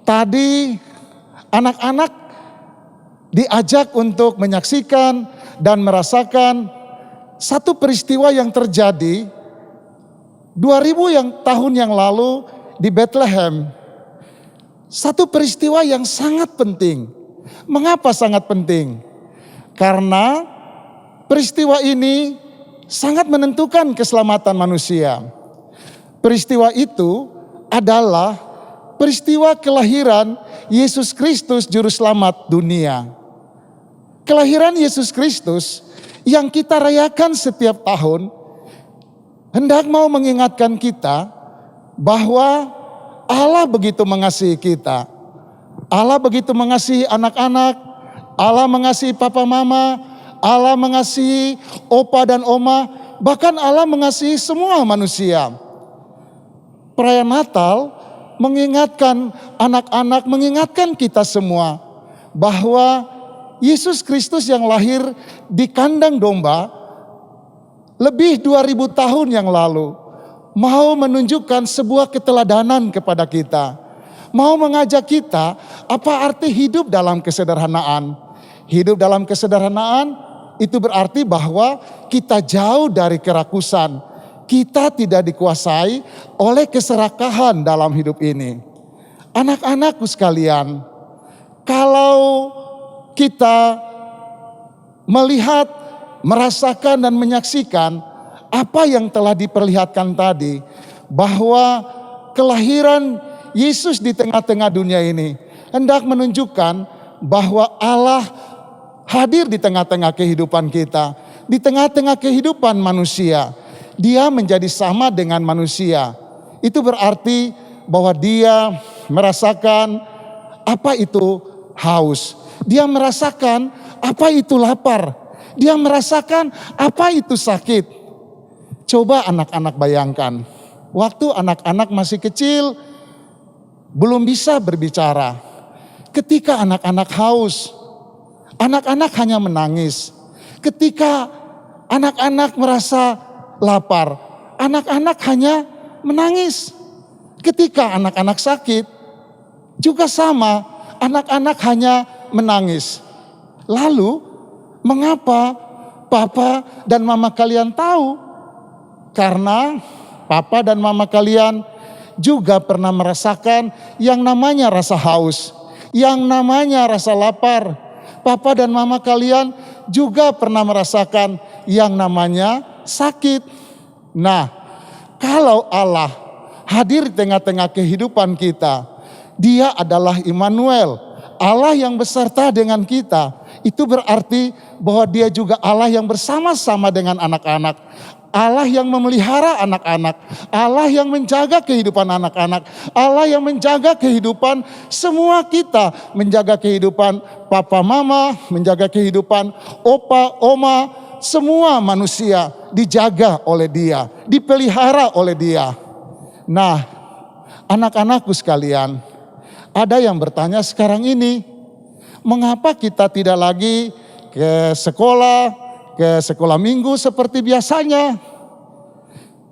tadi anak-anak diajak untuk menyaksikan dan merasakan satu peristiwa yang terjadi 2000 tahun yang lalu di Bethlehem. Satu peristiwa yang sangat penting. Mengapa sangat penting? Karena peristiwa ini sangat menentukan keselamatan manusia. Peristiwa itu adalah peristiwa kelahiran Yesus Kristus Juru Selamat dunia. Kelahiran Yesus Kristus yang kita rayakan setiap tahun hendak mau mengingatkan kita bahwa Allah begitu mengasihi kita. Allah begitu mengasihi anak-anak, Allah mengasihi papa mama, Allah mengasihi opa dan oma, bahkan Allah mengasihi semua manusia. Perayaan Natal mengingatkan anak-anak, mengingatkan kita semua bahwa Yesus Kristus yang lahir di kandang domba lebih 2000 tahun yang lalu mau menunjukkan sebuah keteladanan kepada kita. Mau mengajak kita apa arti hidup dalam kesederhanaan. Hidup dalam kesederhanaan itu berarti bahwa kita jauh dari kerakusan. Kita tidak dikuasai oleh keserakahan dalam hidup ini. Anak-anakku sekalian, kalau kita melihat, merasakan dan menyaksikan apa yang telah diperlihatkan tadi, bahwa kelahiran Yesus di tengah-tengah dunia ini hendak menunjukkan bahwa Allah hadir di tengah-tengah kehidupan kita, di tengah-tengah kehidupan manusia. Dia menjadi sama dengan manusia. Itu berarti bahwa dia merasakan apa itu haus. Dia merasakan apa itu lapar. Dia merasakan apa itu sakit. Coba anak-anak bayangkan, waktu anak-anak masih kecil, belum bisa berbicara. Ketika anak-anak haus, anak-anak hanya menangis. Ketika anak-anak merasa lapar, anak-anak hanya menangis. Ketika anak-anak sakit, juga sama, anak-anak hanya menangis. Lalu, mengapa papa dan mama kalian tahu? Karena papa dan mama kalian juga pernah merasakan yang namanya rasa haus, yang namanya rasa lapar. Papa dan mama kalian juga pernah merasakan yang namanya sakit. Nah, kalau Allah hadir di tengah-tengah kehidupan kita, Dia adalah Immanuel, Allah yang beserta dengan kita. Itu berarti bahwa Dia juga Allah yang bersama-sama dengan anak-anak, Allah yang memelihara anak-anak, Allah yang menjaga kehidupan anak-anak, Allah yang menjaga kehidupan semua kita, menjaga kehidupan papa mama, menjaga kehidupan opa oma, semua manusia dijaga oleh Dia, dipelihara oleh Dia. Nah, anak-anakku sekalian, ada yang bertanya sekarang ini, mengapa kita tidak lagi ke sekolah minggu seperti biasanya?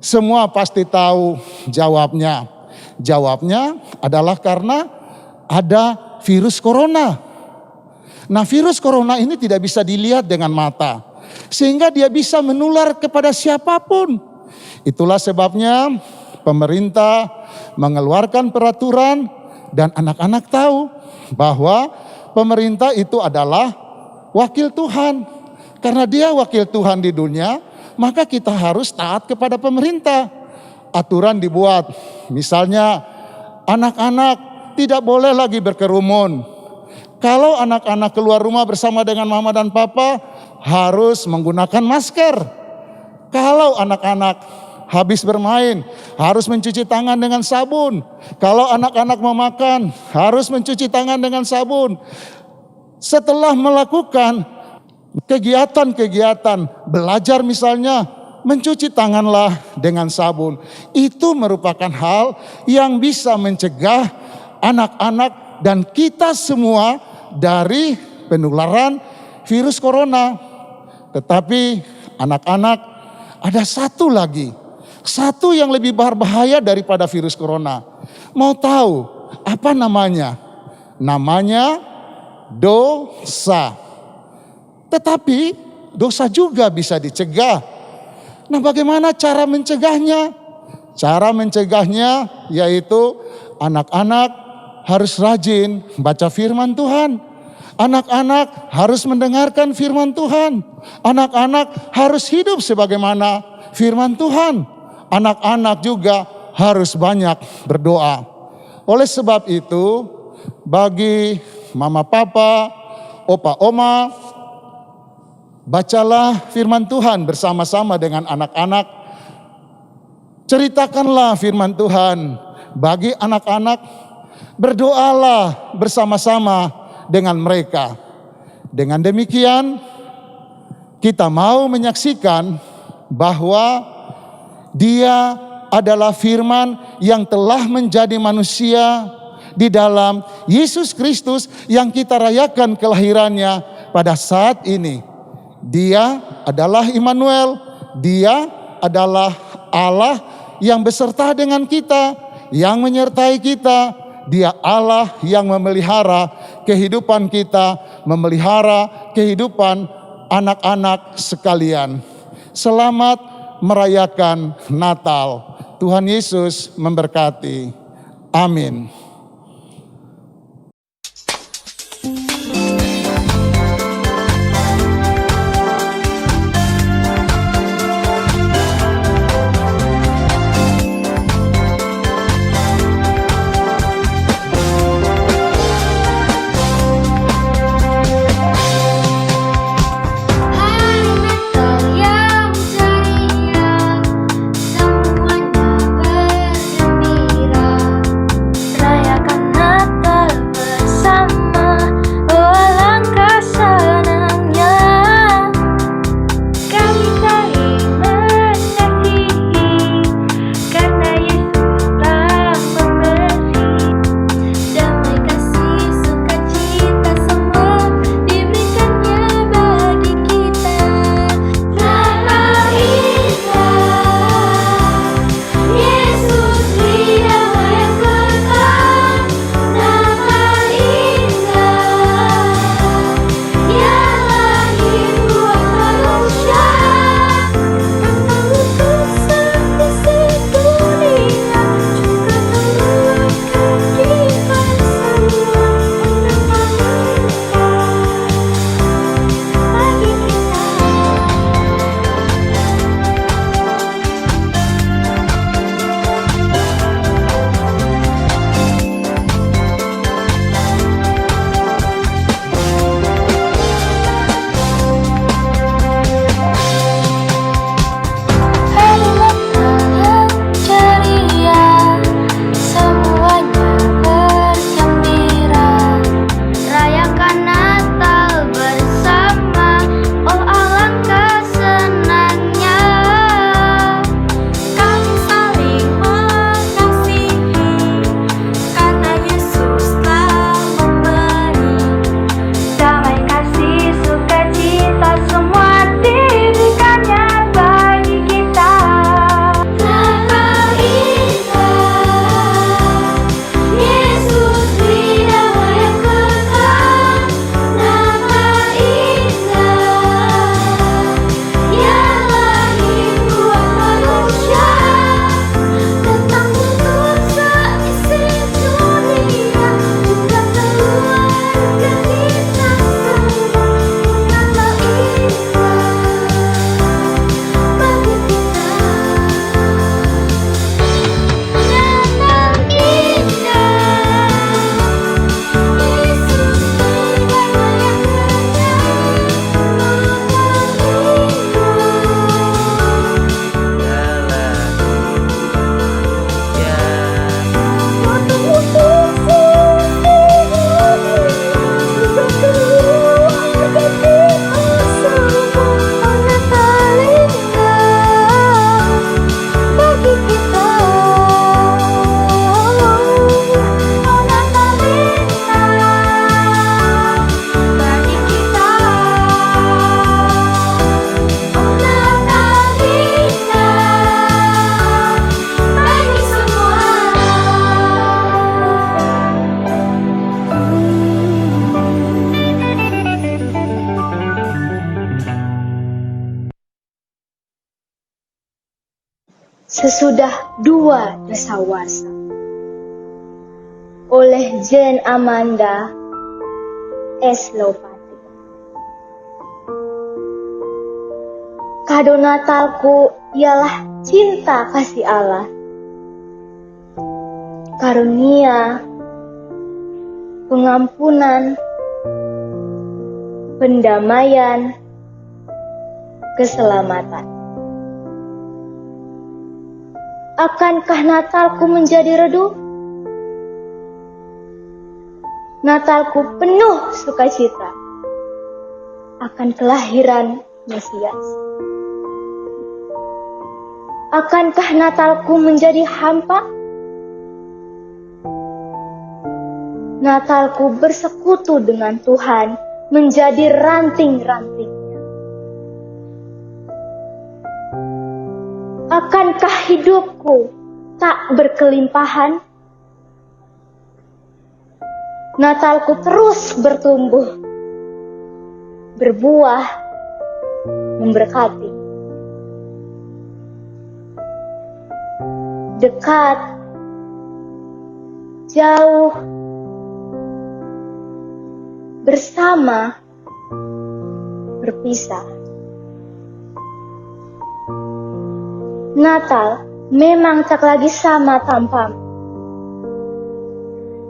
Semua pasti tahu jawabnya. Jawabnya adalah karena ada virus corona. Nah, virus corona ini tidak bisa dilihat dengan mata, sehingga dia bisa menular kepada siapapun. Itulah sebabnya pemerintah mengeluarkan peraturan, dan anak-anak tahu bahwa pemerintah itu adalah wakil Tuhan. Karena Dia wakil Tuhan di dunia, maka kita harus taat kepada pemerintah. Aturan dibuat, misalnya anak-anak tidak boleh lagi berkerumun. Kalau anak-anak keluar rumah bersama dengan mama dan papa, harus menggunakan masker. Kalau anak-anak habis bermain, harus mencuci tangan dengan sabun. Kalau anak-anak mau makan, harus mencuci tangan dengan sabun. Setelah melakukan kegiatan-kegiatan belajar misalnya, mencuci tanganlah dengan sabun. Itu merupakan hal yang bisa mencegah anak-anak dan kita semua dari penularan virus corona. Tetapi anak-anak, ada satu lagi, satu yang lebih berbahaya daripada virus corona. Mau tahu apa namanya? Namanya dosa. Tetapi dosa juga bisa dicegah. Nah, bagaimana cara mencegahnya? Cara mencegahnya yaitu anak-anak harus rajin baca firman Tuhan. Anak-anak harus mendengarkan firman Tuhan. Anak-anak harus hidup sebagaimana firman Tuhan. Anak-anak juga harus banyak berdoa. Oleh sebab itu, bagi mama papa, opa oma, bacalah firman Tuhan bersama-sama dengan anak-anak. Ceritakanlah firman Tuhan bagi anak-anak, berdoalah bersama-sama dengan mereka. Dengan demikian, kita mau menyaksikan bahwa Dia adalah firman yang telah menjadi manusia di dalam Yesus Kristus yang kita rayakan kelahirannya pada saat ini. Dia adalah Immanuel, Dia adalah Allah yang beserta dengan kita, yang menyertai kita. Dia Allah yang memelihara kehidupan kita, memelihara kehidupan anak-anak sekalian. Selamat merayakan Natal. Tuhan Yesus memberkati. Amin. Sesudah Dua Dasawarsa oleh Jane Amanda Eslovati. Kado Natalku ialah cinta kasih Allah, karunia, pengampunan, pendamaian, keselamatan. Akankah Natalku menjadi redup? Natalku penuh sukacita akan kelahiran Mesias. Akankah Natalku menjadi hampa? Natalku bersekutu dengan Tuhan menjadi ranting-rantingnya. Akankah hidupku tak berkelimpahan? Natalku terus bertumbuh, berbuah, memberkati. Dekat, jauh, bersama, berpisah. Natal memang tak lagi sama tampamu.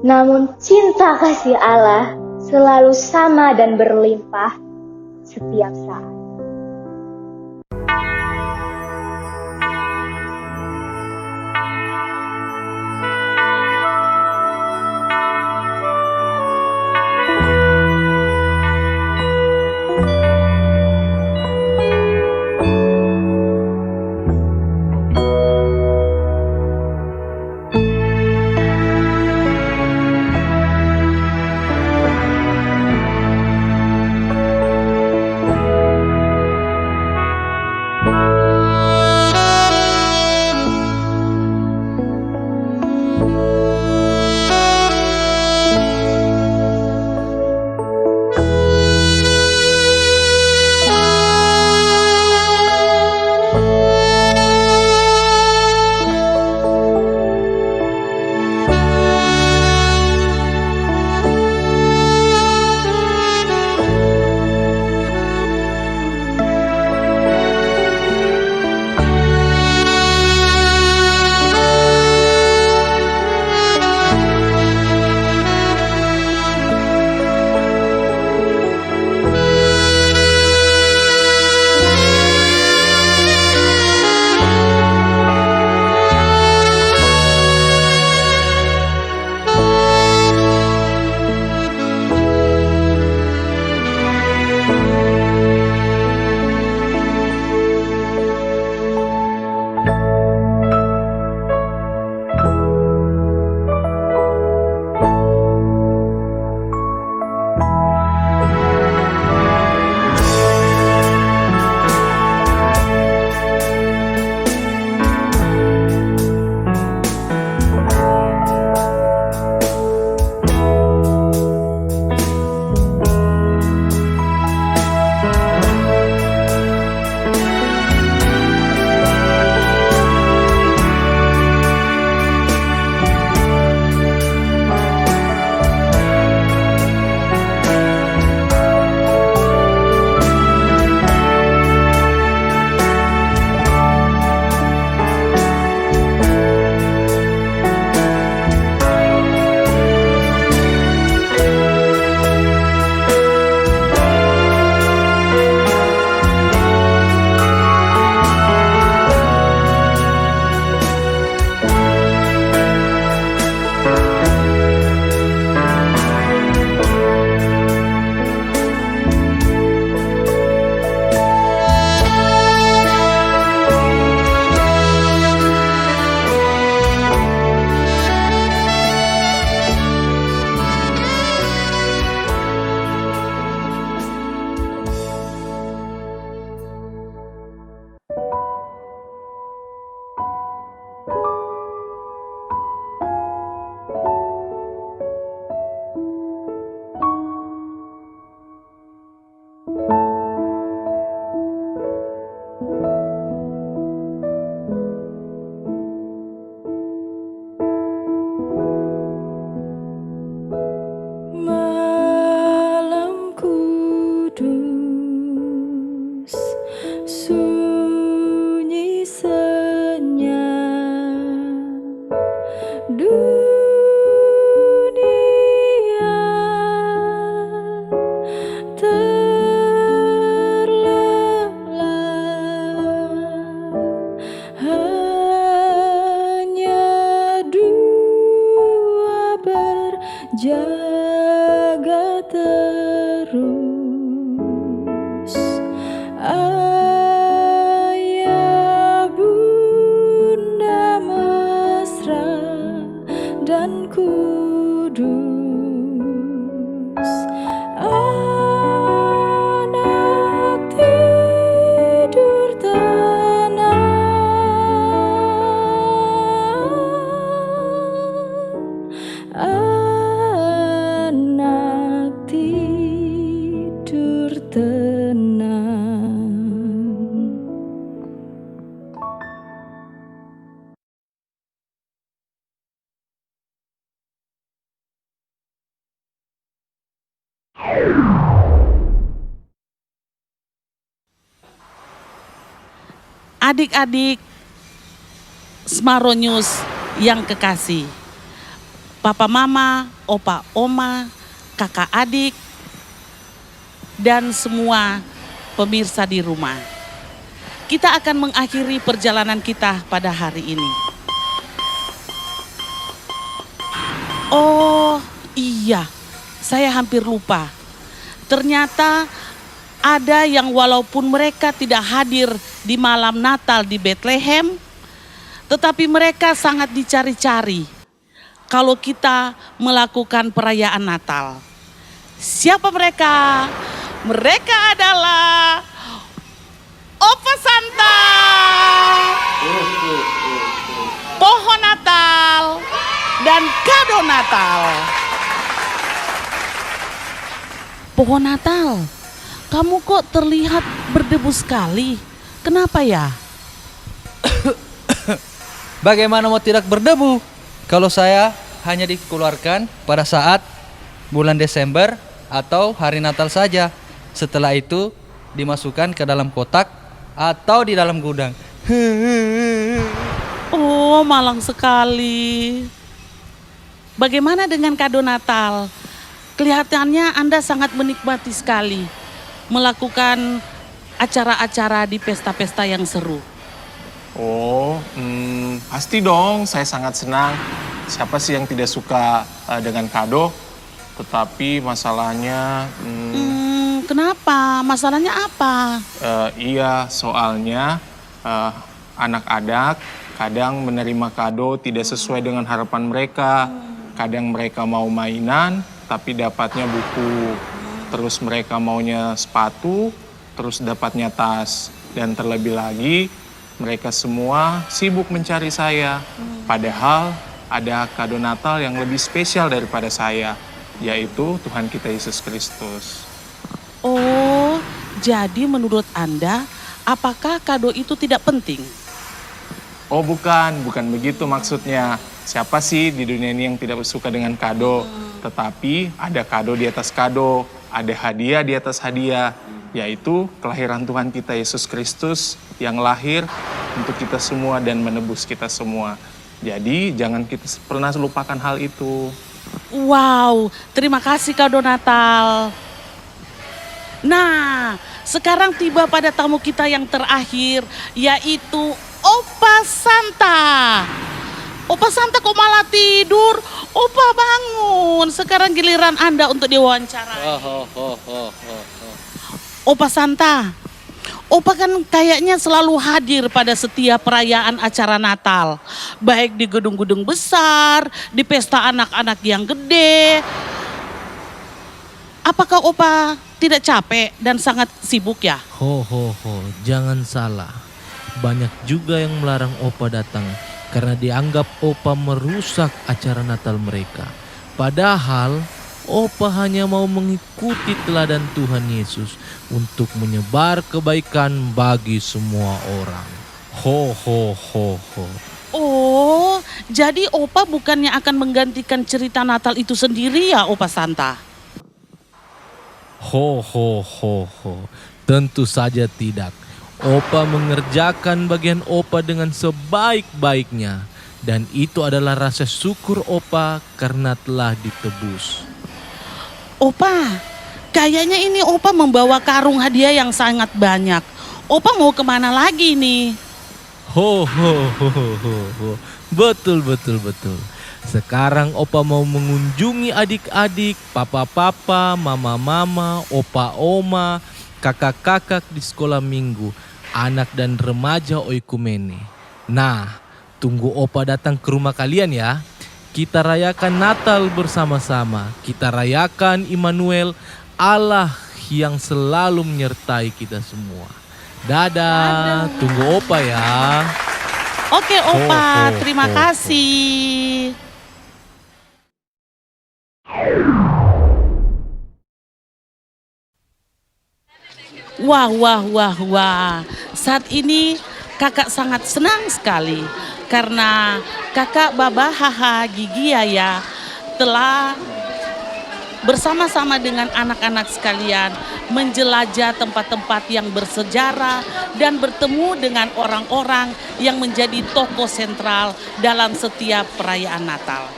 Namun cinta kasih Allah selalu sama dan berlimpah setiap saat. terus. Ayah bunda mesra dan kudus, anak tidur tenang, anak tidur tenang. Adik-adik Smaronius yang kekasih, Papa Mama, Opa Oma, kakak adik, dan semua pemirsa di rumah. Kita akan mengakhiri perjalanan kita pada hari ini. Oh iya, saya hampir lupa. Ternyata ada yang walaupun mereka tidak hadir di malam Natal di Bethlehem, tetapi mereka sangat dicari-cari kalau kita melakukan perayaan Natal. Siapa mereka? Mereka adalah Opa Santa, pohon Natal, dan kado Natal. Pohon Natal, kamu kok terlihat berdebu sekali? Kenapa ya? Bagaimana mau tidak berdebu kalau saya hanya dikeluarkan pada saat bulan Desember atau hari Natal saja. Setelah itu dimasukkan ke dalam kotak atau di dalam gudang. Oh, malang sekali. Bagaimana dengan kado Natal? Kelihatannya Anda sangat menikmati sekali melakukan acara-acara di pesta-pesta yang seru. Oh, pasti dong, saya sangat senang. Siapa sih yang tidak suka dengan kado? Tetapi masalahnya... Kenapa? Masalahnya apa? Iya, soalnya anak-anak kadang menerima kado tidak sesuai dengan harapan mereka. Kadang mereka mau mainan, tapi dapatnya buku. Terus mereka maunya sepatu, terus dapatnya tas. Dan terlebih lagi, mereka semua sibuk mencari saya. Padahal ada kado Natal yang lebih spesial daripada saya, yaitu Tuhan kita Yesus Kristus. Oh, jadi menurut Anda, apakah kado itu tidak penting? Oh bukan begitu maksudnya. Siapa sih di dunia ini yang tidak suka dengan kado? Tetapi ada kado di atas kado, ada hadiah di atas hadiah, yaitu kelahiran Tuhan kita Yesus Kristus yang lahir untuk kita semua dan menebus kita semua. Jadi jangan kita pernah lupakan hal itu. Wow, terima kasih kado Natal. Nah, sekarang tiba pada tamu kita yang terakhir, yaitu Opa Santa. Opa Santa kok malah tidur? Opa bangun, sekarang giliran Anda untuk diwawancara. Opa Santa, Opa kan kayaknya selalu hadir pada setiap perayaan acara Natal. Baik di gedung-gedung besar, di pesta anak-anak yang gede. Apakah Opa tidak capek dan sangat sibuk ya? Jangan salah. Banyak juga yang melarang Opa datang karena dianggap Opa merusak acara Natal mereka. Padahal Opa hanya mau mengikuti teladan Tuhan Yesus untuk menyebar kebaikan bagi semua orang. Oh, jadi Opa bukannya akan menggantikan cerita Natal itu sendiri ya, Opa Santa? Tentu saja tidak. Opa mengerjakan bagian Opa dengan sebaik-baiknya. Dan itu adalah rasa syukur Opa karena telah ditebus. Opa, kayaknya ini Opa membawa karung hadiah yang sangat banyak. Opa mau kemana lagi nih? Betul. Sekarang Opa mau mengunjungi adik-adik, papa-papa, mama-mama, opa-oma, kakak-kakak di sekolah minggu, anak dan remaja oikumene. Nah, tunggu Opa datang ke rumah kalian ya. Kita rayakan Natal bersama-sama. Kita rayakan Immanuel, Allah yang selalu menyertai kita semua. Dadah, tunggu Opa ya. Oke Opa, terima kasih. Wah. Saat ini kakak sangat senang sekali karena kakak Baba Haha Gigi Yaya telah bersama-sama dengan anak-anak sekalian menjelajah tempat-tempat yang bersejarah dan bertemu dengan orang-orang yang menjadi tokoh sentral dalam setiap perayaan Natal.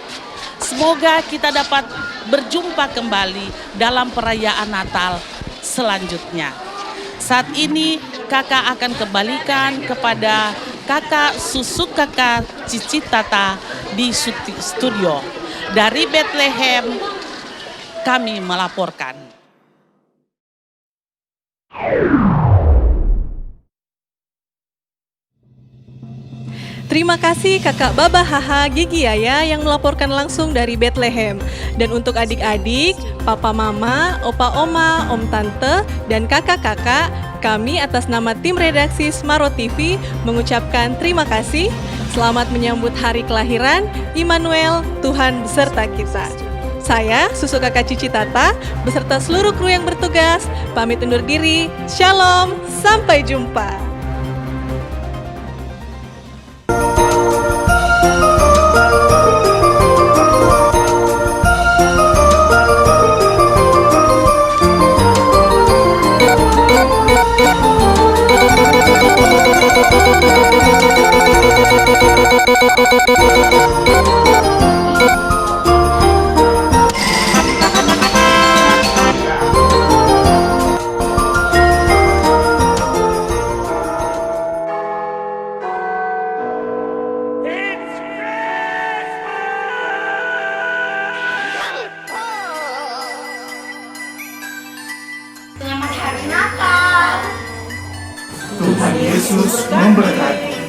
Semoga kita dapat berjumpa kembali dalam perayaan Natal selanjutnya. Saat ini kakak akan kembalikan kepada kakak Susuk kakak Cici Tata di studio. Dari Bethlehem kami melaporkan. Terima kasih kakak Baba Haha Gigi Yaya yang melaporkan langsung dari Bethlehem. Dan untuk adik-adik, papa mama, opa oma, om tante, dan kakak-kakak, kami atas nama tim redaksi Smaro TV mengucapkan terima kasih. Selamat menyambut hari kelahiran Immanuel, Tuhan beserta kita. Saya, Susu Kakak Cici Tata, beserta seluruh kru yang bertugas, pamit undur diri. Shalom, sampai jumpa. Selamat Hari Natal. Tuhan Yesus memberkati.